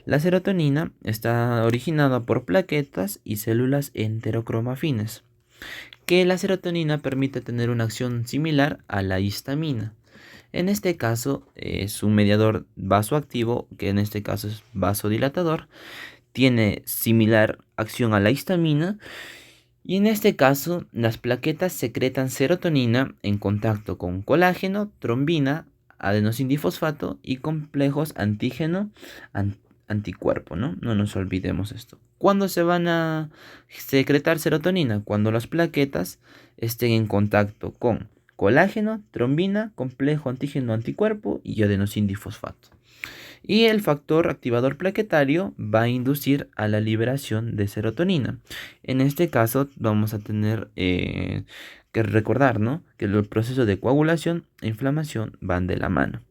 La serotonina está originada por plaquetas y células enterocromafines, que la serotonina permite tener una acción similar a la histamina. En este caso es un mediador vasoactivo, que en este caso es vasodilatador, tiene similar acción a la histamina y en este caso las plaquetas secretan serotonina en contacto con colágeno, trombina, adenosindifosfato y complejos anticuerpo, ¿no? No nos olvidemos esto. ¿Cuándo se van a secretar serotonina? Cuando las plaquetas estén en contacto con colágeno, trombina, complejo antígeno anticuerpo y adenosindifosfato. Y el factor activador plaquetario va a inducir a la liberación de serotonina. En este caso vamos a tener que recordar, ¿no?, que el proceso de coagulación e inflamación van de la mano.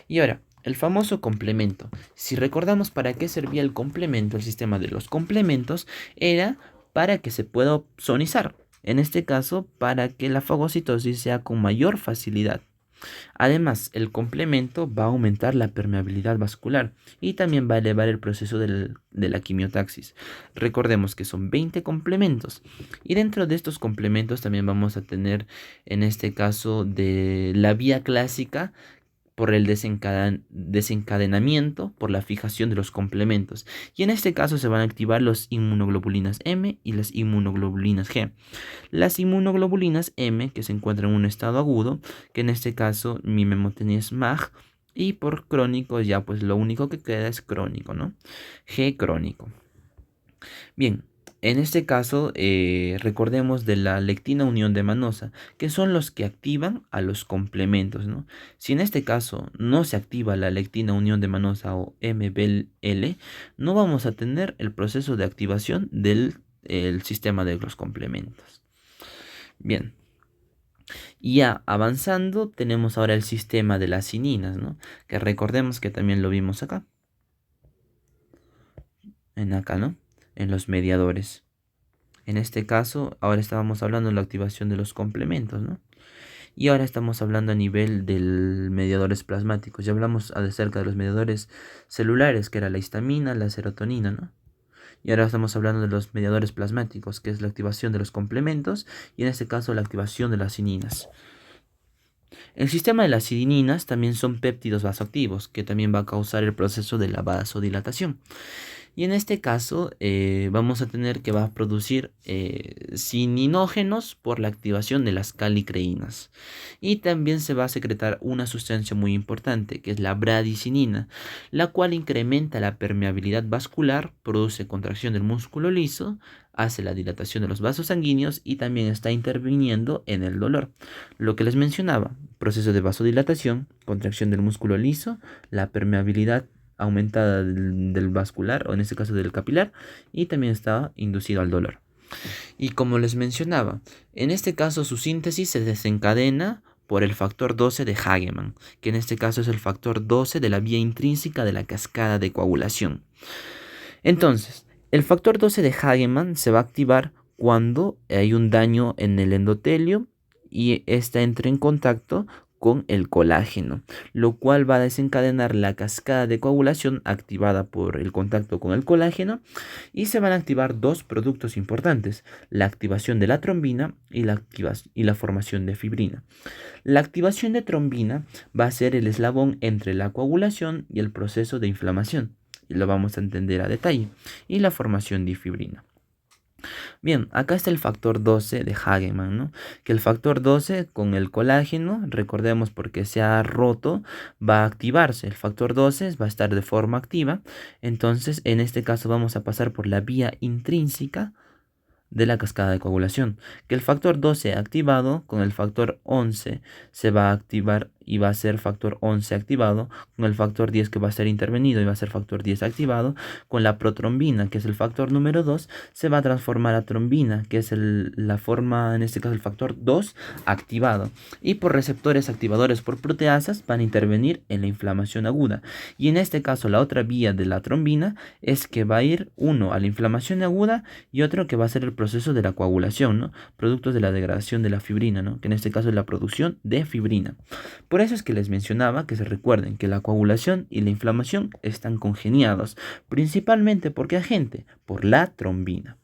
Y ahora, el famoso complemento. Si recordamos para qué servía el complemento, el sistema de los complementos, era para que se pueda opsonizar. En este caso, para que la fagocitosis sea con mayor facilidad. Además, el complemento va a aumentar la permeabilidad vascular y también va a elevar el proceso de la quimiotaxis. Recordemos que son 20 complementos y dentro de estos complementos también vamos a tener en este caso de la vía clásica por el desencadenamiento, por la fijación de los complementos. Y en este caso se van a activar los inmunoglobulinas M y las inmunoglobulinas G. Las inmunoglobulinas M, que se encuentran en un estado agudo, que en este caso mi memotenía es MAG, y por crónico ya pues lo único que queda es crónico, ¿no? G crónico. Bien, en este caso recordemos de la lectina unión de manosa, que son los que activan a los complementos, ¿no? Si en este caso no se activa la lectina unión de manosa o MBL, no vamos a tener el proceso de activación del sistema de los complementos. Bien, y ya avanzando tenemos ahora el sistema de las cininas, ¿no?, que recordemos que también lo vimos acá. ¿No? En los mediadores. En este caso, ahora estábamos hablando de la activación de los complementos, ¿no? Y ahora estamos hablando a nivel de mediadores plasmáticos. Ya hablamos acerca de los mediadores celulares, que era la histamina, la serotonina, ¿no? Y ahora estamos hablando de los mediadores plasmáticos, que es la activación de los complementos y en este caso la activación de las cininas. El sistema de las cininas también son péptidos vasoactivos, que también va a causar el proceso de la vasodilatación. Y en este caso vamos a tener que va a producir cininógenos por la activación de las calicreínas. Y también se va a secretar una sustancia muy importante que es la bradicinina, la cual incrementa la permeabilidad vascular, produce contracción del músculo liso, hace la dilatación de los vasos sanguíneos y también está interviniendo en el dolor. Lo que les mencionaba, proceso de vasodilatación, contracción del músculo liso, la permeabilidad aumentada del vascular o en este caso del capilar y también está inducido al dolor. Y como les mencionaba, en este caso su síntesis se desencadena por el factor 12 de Hagemann, que en este caso es el factor 12 de la vía intrínseca de la cascada de coagulación. Entonces, el factor 12 de Hagemann se va a activar cuando hay un daño en el endotelio y ésta entra en contacto con el colágeno, lo cual va a desencadenar la cascada de coagulación activada por el contacto con el colágeno y se van a activar dos productos importantes, la activación de la trombina y la formación de fibrina. La activación de trombina va a ser el eslabón entre la coagulación y el proceso de inflamación, y lo vamos a entender a detalle, y la formación de fibrina. Bien, acá está el factor 12 de Hagemann, ¿no? Que el factor 12 con el colágeno, recordemos porque se ha roto, va a activarse. El factor 12 va a estar de forma activa. Entonces, en este caso vamos a pasar por la vía intrínseca de la cascada de coagulación. Que el factor 12 activado con el factor 11 se va a activar y va a ser factor 11 activado, con el factor 10 que va a ser intervenido y va a ser factor 10 activado, con la protrombina, que es el factor número 2, se va a transformar a trombina, que es la forma, en este caso el factor 2 activado. Y por receptores activadores por proteasas van a intervenir en la inflamación aguda. Y en este caso la otra vía de la trombina es que va a ir uno a la inflamación aguda y otro que va a ser el proceso de la coagulación, ¿no? Productos de la degradación de la fibrina, ¿no? Que en este caso es la producción de fibrina. Por eso es que les mencionaba que se recuerden que la coagulación y la inflamación están congeniados, principalmente ¿por qué agente? Por la trombina.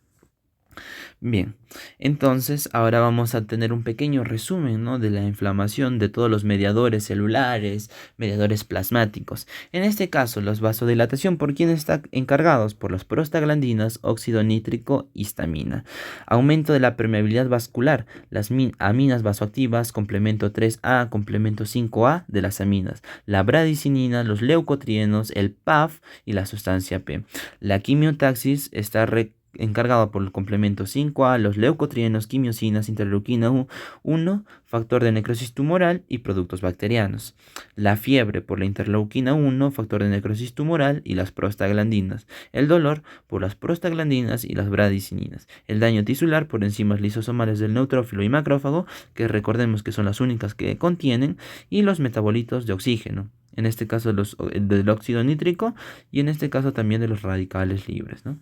Bien, entonces ahora vamos a tener un pequeño resumen, ¿no?, de la inflamación de todos los mediadores celulares, mediadores plasmáticos. En este caso, los vasodilatación, ¿por quién están encargados? Por las prostaglandinas, óxido nítrico, histamina. Aumento de la permeabilidad vascular, las aminas vasoactivas, complemento 3A, complemento 5A de las aminas, la bradicinina, los leucotrienos, el PAF y la sustancia P. La quimiotaxis está encargado por el complemento 5A, los leucotrienos, quimiosinas, interleuquina 1, factor de necrosis tumoral y productos bacterianos. La fiebre por la interleuquina 1, factor de necrosis tumoral y las prostaglandinas. El dolor por las prostaglandinas y las bradicininas. El daño tisular por enzimas lisosomales del neutrófilo y macrófago, que recordemos que son las únicas que contienen, y los metabolitos de oxígeno. En este caso del óxido nítrico y en este caso también de los radicales libres, ¿no?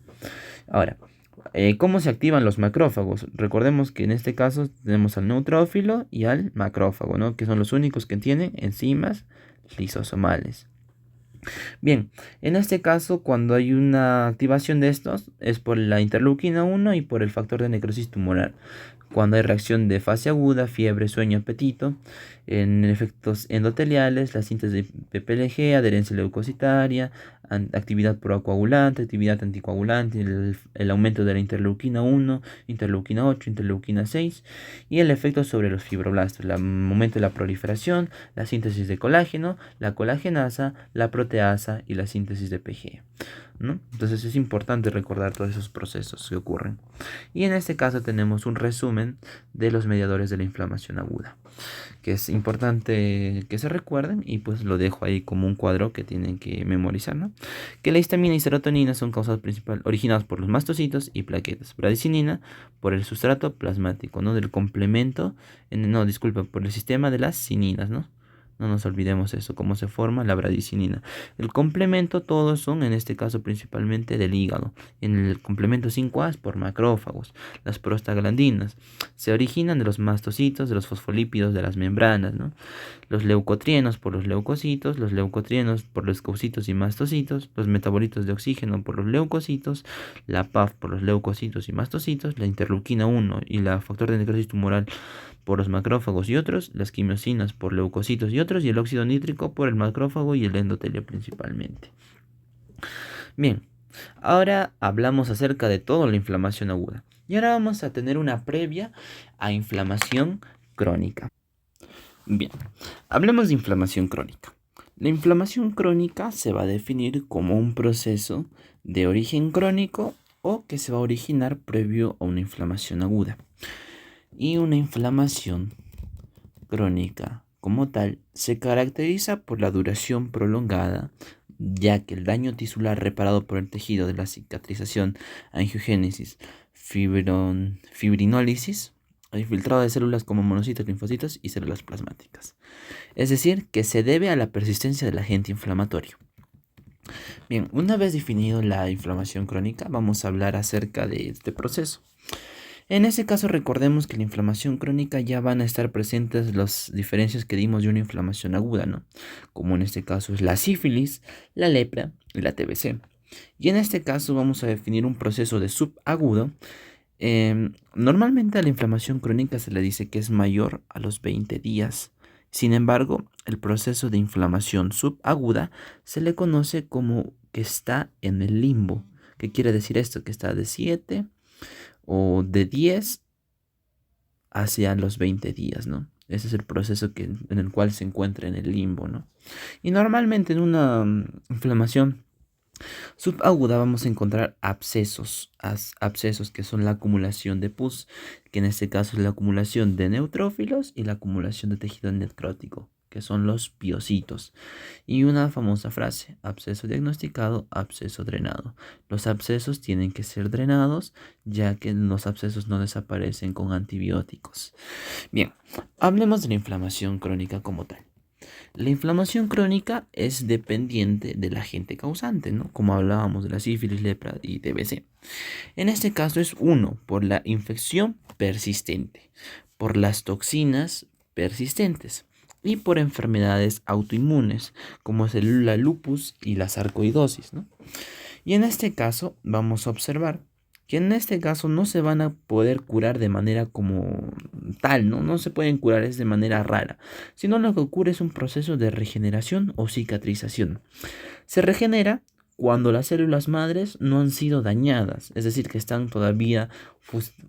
Ahora, ¿cómo se activan los macrófagos? Recordemos que en este caso tenemos al neutrófilo y al macrófago, ¿no?, que son los únicos que tienen enzimas lisosomales. Bien, en este caso, cuando hay una activación de estos, es por la interleuquina 1 y por el factor de necrosis tumoral. Cuando hay reacción de fase aguda, fiebre, sueño, apetito, en efectos endoteliales, la síntesis de PPLG, adherencia leucocitaria, actividad procoagulante, actividad anticoagulante, el aumento de la interleuquina 1, interleuquina 8, interleuquina 6 y el efecto sobre los fibroblastos, el momento de la proliferación, la síntesis de colágeno, la colagenasa, la proteasa y la síntesis de PG, ¿no? Entonces es importante recordar todos esos procesos que ocurren. Y en este caso tenemos un resumen de los mediadores de la inflamación aguda, que es importante que se recuerden y pues lo dejo ahí como un cuadro que tienen que memorizar, ¿no? Que la histamina y serotonina son causas principales originadas por los mastocitos y plaquetas. Bradicinina por el sustrato plasmático, ¿no?, del complemento, por el sistema de las cininas, ¿no? No nos olvidemos eso, cómo se forma la bradicinina. El complemento, todos son, en este caso, principalmente del hígado. En el complemento 5A es por macrófagos. Las prostaglandinas se originan de los mastocitos, de los fosfolípidos de las membranas, ¿no? Los leucotrienos por los leucocitos, los leucotrienos por los leucocitos y mastocitos, los metabolitos de oxígeno por los leucocitos, la PAF por los leucocitos y mastocitos, la interleuquina 1 y la factor de necrosis tumoral por los macrófagos y otros, las quimiosinas por leucocitos y otros, y el óxido nítrico por el macrófago y el endotelio principalmente. Bien, ahora hablamos acerca de toda la inflamación aguda. Y ahora vamos a tener una previa a inflamación crónica. Bien, hablemos de inflamación crónica. La inflamación crónica se va a definir como un proceso de origen crónico o que se va a originar previo a una inflamación aguda. Y una inflamación crónica como tal se caracteriza por la duración prolongada, ya que el daño tisular reparado por el tejido de la cicatrización, angiogénesis, fibrinólisis, hay filtrado de células como monocitos, linfocitos y células plasmáticas. Es decir, que se debe a la persistencia del agente inflamatorio. Bien, una vez definido la inflamación crónica, vamos a hablar acerca de este proceso. En ese caso, recordemos que la inflamación crónica ya van a estar presentes las diferencias que dimos de una inflamación aguda, ¿no? Como en este caso es la sífilis, la lepra y la TBC. Y en este caso vamos a definir un proceso de subagudo. Normalmente a la inflamación crónica se le dice que es mayor a los 20 días. Sin embargo, el proceso de inflamación subaguda se le conoce como que está en el limbo. ¿Qué quiere decir esto? Que está de 7 o de 10 hacia los 20 días, ¿no? Ese es el proceso en el cual se encuentra en el limbo, ¿no? Y normalmente en una inflamación Subaguda vamos a encontrar abscesos, abscesos que son la acumulación de pus, que en este caso es la acumulación de neutrófilos y la acumulación de tejido necrótico, que son los piocitos. Y una famosa frase, absceso diagnosticado, absceso drenado. Los abscesos tienen que ser drenados, ya que los abscesos no desaparecen con antibióticos. Bien, hablemos de la inflamación crónica como tal. La inflamación crónica es dependiente del agente causante, ¿no? Como hablábamos de la sífilis, lepra y TBC. En este caso es uno, por la infección persistente, por las toxinas persistentes y por enfermedades autoinmunes, como es la lupus y la sarcoidosis, ¿no? Y en este caso vamos a observar que en este caso no se van a poder curar de manera como tal, ¿no? No se pueden curar es de manera rara, sino lo que ocurre es un proceso de regeneración o cicatrización. Se regenera cuando las células madres no han sido dañadas, es decir, que están todavía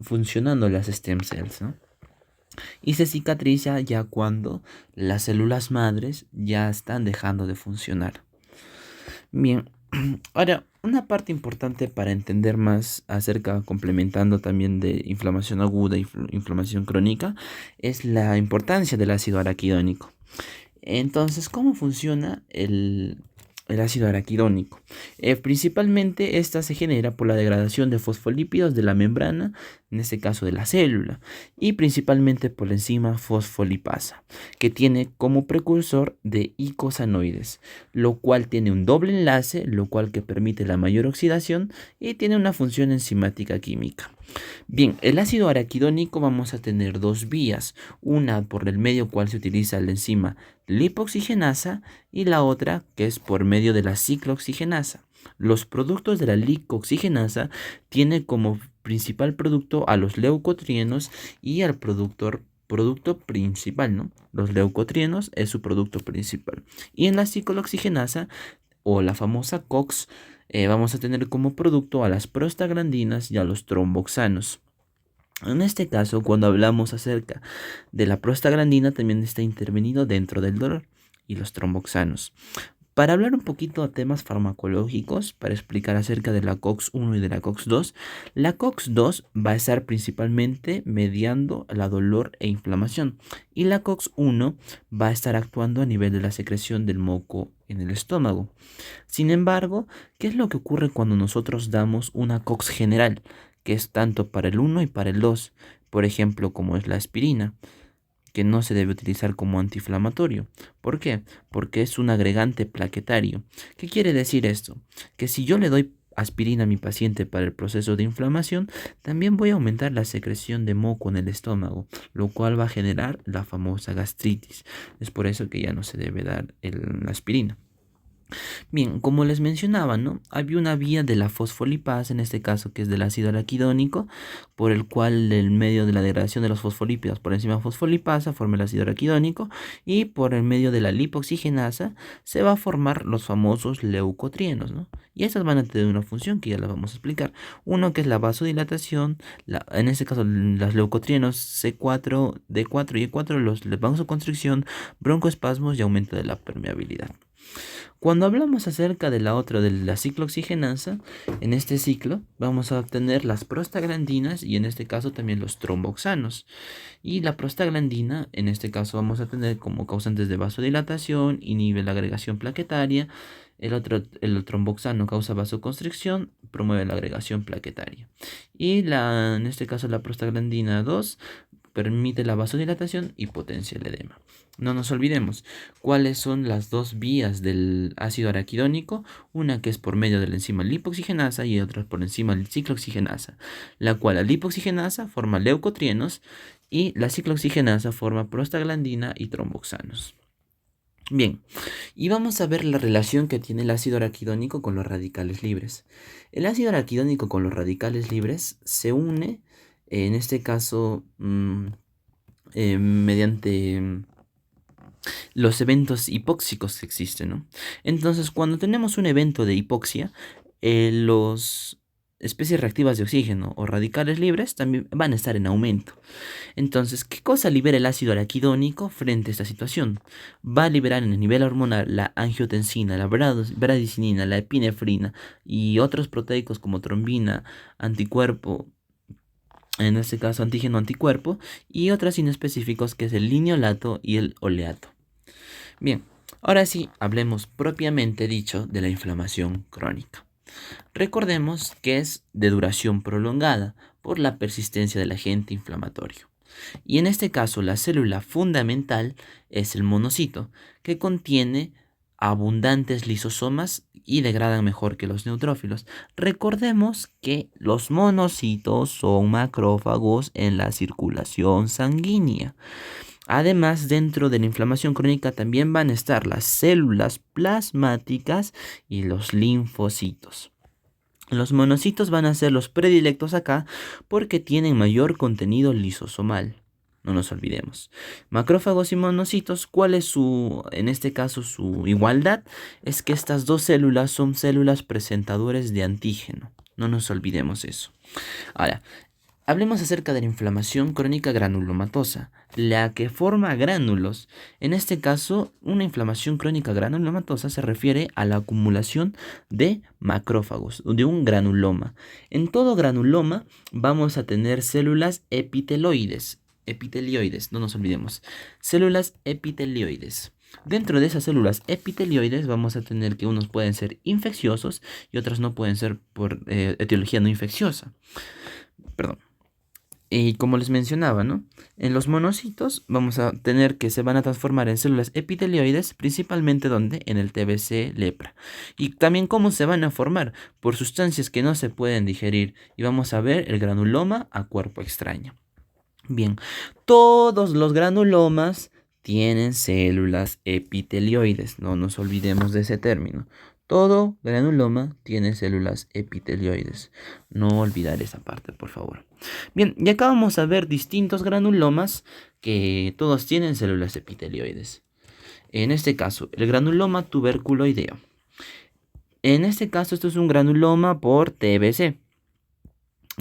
funcionando las stem cells, ¿no? Y se cicatriza ya cuando las células madres ya están dejando de funcionar. Bien, ahora, una parte importante para entender más acerca, complementando también de inflamación aguda y inflamación crónica, es la importancia del ácido araquidónico. Entonces, ¿cómo funciona el ácido araquidónico? Principalmente esta se genera por la degradación de fosfolípidos de la membrana, en este caso de la célula, y principalmente por la enzima fosfolipasa, que tiene como precursor de icosanoides, lo cual tiene un doble enlace, lo cual que permite la mayor oxidación y tiene una función enzimática química. Bien, el ácido araquidónico vamos a tener dos vías, una por el medio cual se utiliza la enzima lipoxigenasa y la otra que es por medio de la ciclooxigenasa. Los productos de la lipoxigenasa tienen como principal producto a los leucotrienos y al producto principal, ¿no? Los leucotrienos es su producto principal. Y en la ciclooxigenasa o la famosa COX vamos a tener como producto a las prostaglandinas y a los tromboxanos. En este caso, cuando hablamos acerca de la prostaglandina, también está intervenido dentro del dolor y los tromboxanos. Para hablar un poquito de temas farmacológicos, para explicar acerca de la COX-1 y de la COX-2, la COX-2 va a estar principalmente mediando la dolor e inflamación y la COX-1 va a estar actuando a nivel de la secreción del moco en el estómago. Sin embargo, ¿qué es lo que ocurre cuando nosotros damos una COX general, que es tanto para el 1 y para el 2? Por ejemplo, como es la aspirina, que no se debe utilizar como antiinflamatorio. ¿Por qué? Porque es un agregante plaquetario. ¿Qué quiere decir esto? Que si yo le doy aspirina a mi paciente para el proceso de inflamación, también voy a aumentar la secreción de moco en el estómago, lo cual va a generar la famosa gastritis. Es por eso que ya no se debe dar la aspirina. Bien, como les mencionaba, ¿no? Había una vía de la fosfolipasa, en este caso que es del ácido araquidónico, por el cual el medio de la degradación de los fosfolípidos por encima de fosfolipasa forma el ácido araquidónico y por el medio de la lipoxigenasa se va a formar los famosos leucotrienos, ¿no? Y estas van a tener una función que ya la vamos a explicar. Uno que es la vasodilatación, en este caso los leucotrienos C4, D4 y E4, los vasoconstricción, broncoespasmos y aumento de la permeabilidad. Cuando hablamos acerca de la otra, de la ciclooxigenasa, en este ciclo vamos a obtener las prostaglandinas y en este caso también los tromboxanos. Y la prostaglandina, en este caso vamos a tener como causantes de vasodilatación, inhibe la agregación plaquetaria. El tromboxano causa vasoconstricción, promueve la agregación plaquetaria. Y en este caso la prostaglandina 2 permite la vasodilatación y potencia el edema. No nos olvidemos cuáles son las dos vías del ácido araquidónico, una que es por medio de la enzima lipoxigenasa y otra por enzima ciclooxigenasa, la cual la lipoxigenasa forma leucotrienos y la ciclooxigenasa forma prostaglandina y tromboxanos. Bien, y vamos a ver la relación que tiene el ácido araquidónico con los radicales libres. El ácido araquidónico con los radicales libres se une, en este caso, mediante los eventos hipóxicos que existen, ¿no? Entonces, cuando tenemos un evento de hipoxia, los especies reactivas de oxígeno o radicales libres también van a estar en aumento. Entonces, ¿qué cosa libera el ácido araquidónico frente a esta situación? Va a liberar en el nivel hormonal la angiotensina, la bradicinina, la epinefrina y otros proteicos como trombina, anticuerpo, en este caso antígeno anticuerpo, y otros inespecíficos que es el liniolato y el oleato. Bien, ahora sí, hablemos propiamente dicho de la inflamación crónica. Recordemos que es de duración prolongada por la persistencia del agente inflamatorio. Y en este caso la célula fundamental es el monocito, que contiene abundantes lisosomas y degradan mejor que los neutrófilos. Recordemos que los monocitos son macrófagos en la circulación sanguínea. Además, dentro de la inflamación crónica también van a estar las células plasmáticas y los linfocitos. Los monocitos van a ser los predilectos acá porque tienen mayor contenido lisosomal. No nos olvidemos. Macrófagos y monocitos, ¿cuál es en este caso, su igualdad? Es que estas dos células son células presentadores de antígeno. No nos olvidemos eso. Ahora, hablemos acerca de la inflamación crónica granulomatosa, la que forma gránulos. En este caso, una inflamación crónica granulomatosa se refiere a la acumulación de macrófagos, de un granuloma. En todo granuloma vamos a tener células epitelioides, no nos olvidemos, células epitelioides. Dentro de esas células epitelioides vamos a tener que unos pueden ser infecciosos y otros no pueden ser por etiología no infecciosa. Perdón. Y como les mencionaba, ¿no? En los monocitos vamos a tener que se van a transformar en células epitelioides, principalmente donde en el TBC lepra. Y también cómo se van a formar por sustancias que no se pueden digerir. Y vamos a ver el granuloma a cuerpo extraño. Bien, todos los granulomas tienen células epitelioides. No nos olvidemos de ese término. Todo granuloma tiene células epitelioides. No olvidar esa parte, por favor. Bien, y acá vamos a ver distintos granulomas que todos tienen células epitelioides. En este caso, el granuloma tuberculoideo. En este caso, esto es un granuloma por TBC,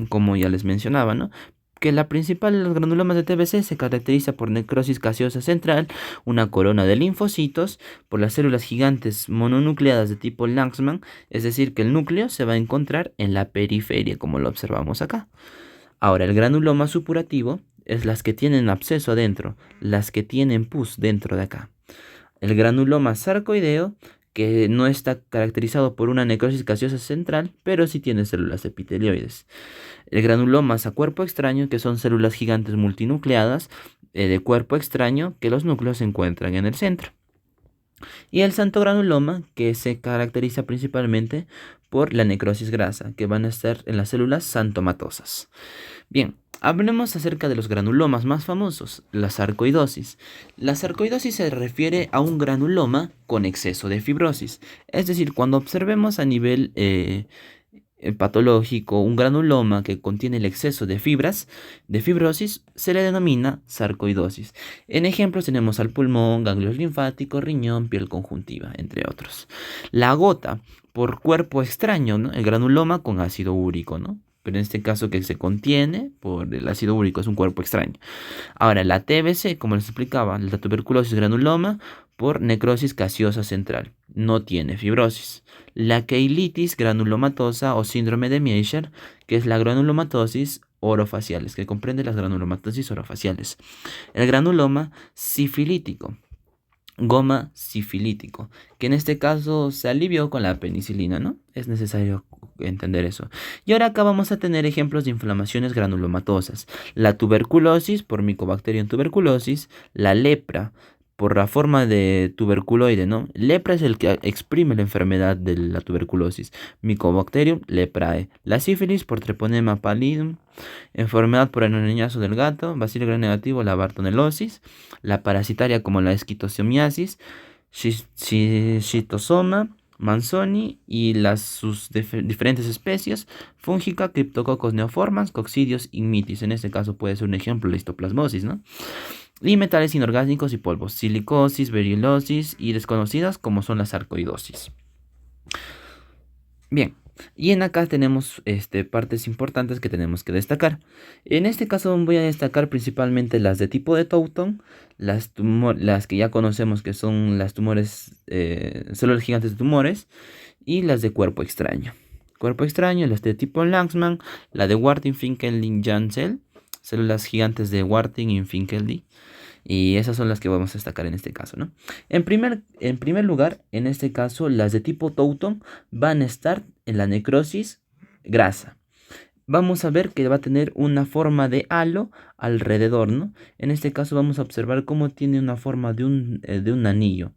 como ya les mencionaba, ¿no? Que la principal de los granulomas de TBC se caracteriza por necrosis gaseosa central, una corona de linfocitos, por las células gigantes mononucleadas de tipo Lanzmann, es decir, que el núcleo se va a encontrar en la periferia, como lo observamos acá. Ahora, el granuloma supurativo es las que tienen absceso adentro, las que tienen pus dentro de acá. El granuloma sarcoideo, que no está caracterizado por una necrosis gaseosa central, pero sí tiene células epitelioides. El granulomas a cuerpo extraño, que son células gigantes multinucleadas de cuerpo extraño, que los núcleos se encuentran en el centro. Y el santogranuloma, que se caracteriza principalmente por la necrosis grasa, que van a estar en las células santomatosas. Bien, hablemos acerca de los granulomas más famosos, la sarcoidosis. La sarcoidosis se refiere a un granuloma con exceso de fibrosis. Es decir, cuando observemos a nivel patológico un granuloma que contiene el exceso de fibrosis, se le denomina sarcoidosis. En ejemplos tenemos al pulmón, ganglios linfáticos, riñón, piel conjuntiva, entre otros. La gota por cuerpo extraño, ¿no? El granuloma con ácido úrico, ¿no? Pero en este caso que se contiene por el ácido úrico es un cuerpo extraño. Ahora, la TBC, como les explicaba, la tuberculosis granuloma por necrosis gaseosa central, no tiene fibrosis. La queilitis granulomatosa o síndrome de Miescher, que es la granulomatosis orofaciales, que comprende las granulomatosis orofaciales. El granuloma sifilítico, goma sifilítico, que en este caso se alivió con la penicilina, ¿no? Es necesario entender eso. Y ahora acá vamos a tener ejemplos de inflamaciones granulomatosas. La tuberculosis por Mycobacterium tuberculosis, la lepra por la forma de tuberculoide, ¿no? Lepra es el que exprime la enfermedad de la tuberculosis. Mycobacterium leprae. La sífilis por Treponema pallidum, enfermedad por el arañazo del gato, bacilo gram negativo, la bartonelosis. La parasitaria como la esquistosomiasis, schistosoma, Manzoni y sus diferentes especies, fúngica, Cryptococcus neoformans, Coccidios ignitis. En este caso puede ser un ejemplo la histoplasmosis, ¿no? Y metales inorgánicos y polvos, silicosis, berilosis y desconocidas como son las sarcoidosis. Bien, Y en acá tenemos partes importantes que tenemos que destacar. En este caso voy a destacar principalmente las de tipo de Taunton, las que ya conocemos que son las tumores, células gigantes de tumores, y las de cuerpo extraño. Cuerpo extraño, las de tipo Lanzmann, la de Warthin, Finkelney, Janssen, células gigantes de Warthin y Finkelney. Y esas son las que vamos a destacar en este caso, ¿no? En primer lugar, en este caso, las de tipo Taunton van a estar en la necrosis grasa. Vamos a ver que va a tener una forma de halo alrededor, ¿no? En este caso vamos a observar cómo tiene una forma de un anillo.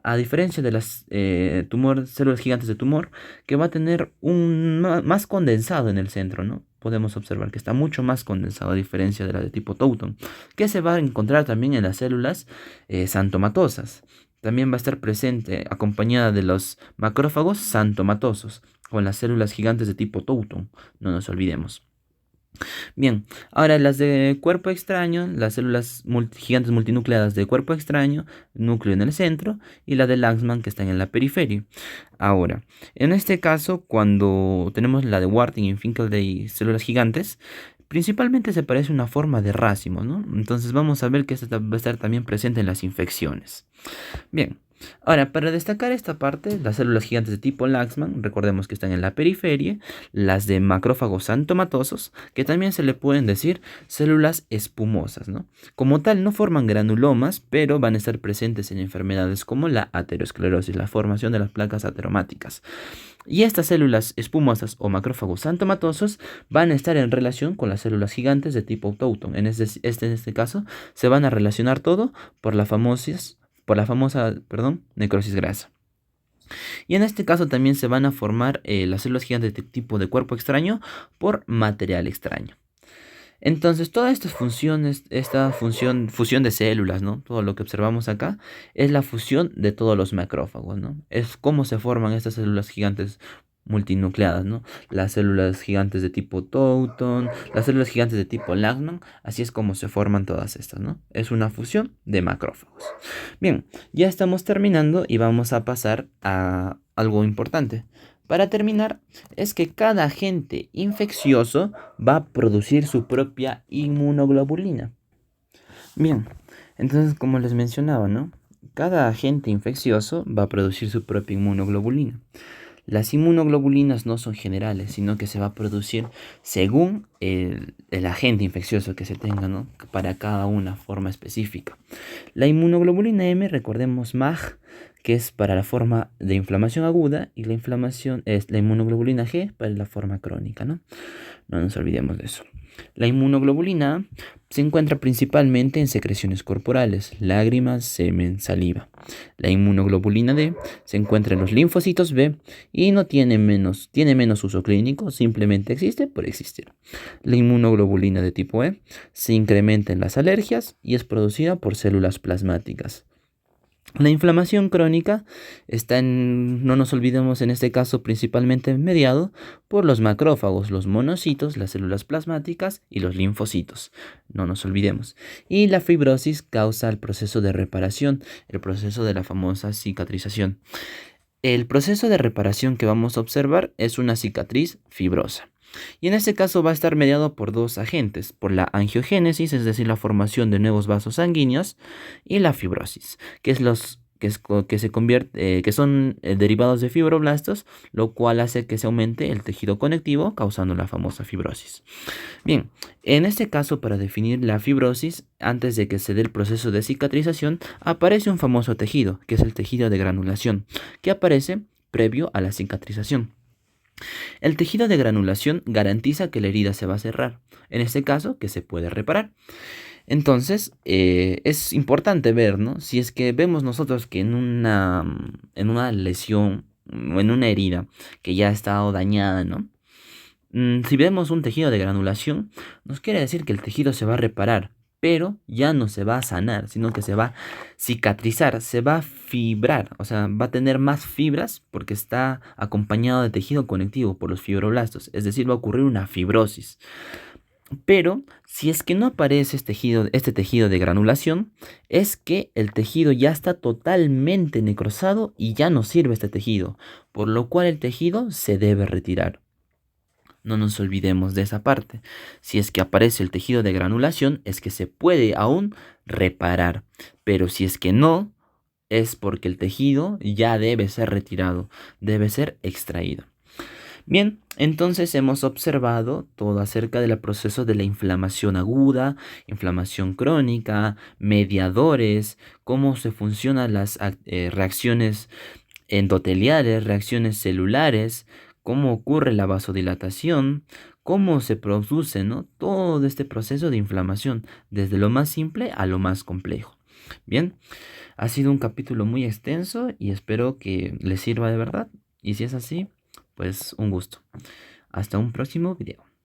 A diferencia de las células gigantes de tumor, que va a tener más condensado en el centro, ¿no? Podemos observar que está mucho más condensado a diferencia de la de tipo Taunton, que se va a encontrar también en las células santomatosas. También va a estar presente acompañada de los macrófagos santomatosos, con las células gigantes de tipo Taunton, no nos olvidemos. Bien, ahora las de cuerpo extraño, las células gigantes multinucleadas de cuerpo extraño, núcleo en el centro, y la de Lanzmann que están en la periferia. Ahora, en este caso, cuando tenemos la de Warthin y Finkelney células gigantes, principalmente se parece una forma de racimo, ¿no? Entonces vamos a ver que esta va a estar también presente en las infecciones. Bien, ahora para destacar esta parte, las células gigantes de tipo Lanzmann, recordemos que están en la periferia, las de macrófagos santomatosos, que también se le pueden decir células espumosas, ¿no? Como tal, no forman granulomas, pero van a estar presentes en enfermedades como la aterosclerosis, la formación de las placas ateromáticas. Y estas células espumosas o macrófagos santomatosos van a estar en relación con las células gigantes de tipo Taunton. En este caso, se van a relacionar todo por la famosa, necrosis grasa. Y en este caso también se van a formar las células gigantes de tipo de cuerpo extraño por material extraño. Entonces, todas estas funciones, fusión de células, ¿no? Todo lo que observamos acá es la fusión de todos los macrófagos, ¿no? Es cómo se forman estas células gigantes multinucleadas, ¿no? Las células gigantes de tipo Taunton, las células gigantes de tipo Lanzmann, así es como se forman todas estas, ¿no? Es una fusión de macrófagos. Bien, ya estamos terminando y vamos a pasar a algo importante. Para terminar, es que cada agente infeccioso va a producir su propia inmunoglobulina. Bien, entonces como les mencionaba, ¿no? Cada agente infeccioso va a producir su propia inmunoglobulina. Las inmunoglobulinas no son generales, sino que se va a producir según el agente infeccioso que se tenga, ¿no? Para cada una forma específica. La inmunoglobulina M, recordemos MAG, que es para la forma de inflamación aguda, y la inflamación es la inmunoglobulina G para la forma crónica, ¿no? No nos olvidemos de eso. La inmunoglobulina A se encuentra principalmente en secreciones corporales, lágrimas, semen, saliva. La inmunoglobulina D se encuentra en los linfocitos B y tiene menos uso clínico, simplemente existe por existir. La inmunoglobulina de tipo E se incrementa en las alergias y es producida por células plasmáticas. La inflamación crónica no nos olvidemos en este caso, principalmente mediado por los macrófagos, los monocitos, las células plasmáticas y los linfocitos. No nos olvidemos. Y la fibrosis causa el proceso de reparación, el proceso de la famosa cicatrización. El proceso de reparación que vamos a observar es una cicatriz fibrosa. Y en este caso va a estar mediado por dos agentes, por la angiogénesis, es decir, la formación de nuevos vasos sanguíneos, y la fibrosis, que son derivados de fibroblastos, lo cual hace que se aumente el tejido conectivo, causando la famosa fibrosis. Bien, en este caso, para definir la fibrosis, antes de que se dé el proceso de cicatrización, aparece un famoso tejido, que es el tejido de granulación, que aparece previo a la cicatrización. El tejido de granulación garantiza que la herida se va a cerrar, en este caso que se puede reparar. Entonces, es importante ver, ¿no? Si es que vemos nosotros que en una lesión o en una herida que ya ha estado dañada, ¿no? Si vemos un tejido de granulación, nos quiere decir que el tejido se va a reparar, pero ya no se va a sanar, sino que se va a cicatrizar, se va a fibrar, o sea, va a tener más fibras porque está acompañado de tejido conectivo por los fibroblastos, es decir, va a ocurrir una fibrosis. Pero si es que no aparece este tejido de granulación, es que el tejido ya está totalmente necrosado y ya no sirve este tejido, por lo cual el tejido se debe retirar. No nos olvidemos de esa parte. Si es que aparece el tejido de granulación, es que se puede aún reparar. Pero si es que no, es porque el tejido ya debe ser retirado, debe ser extraído. Bien, entonces hemos observado todo acerca del proceso de la inflamación aguda, inflamación crónica, mediadores, cómo se funcionan las reacciones endoteliales, reacciones celulares, cómo ocurre la vasodilatación, cómo se produce, ¿no? Todo este proceso de inflamación, desde lo más simple a lo más complejo. Bien, ha sido un capítulo muy extenso y espero que les sirva de verdad. Y si es así, pues un gusto. Hasta un próximo video.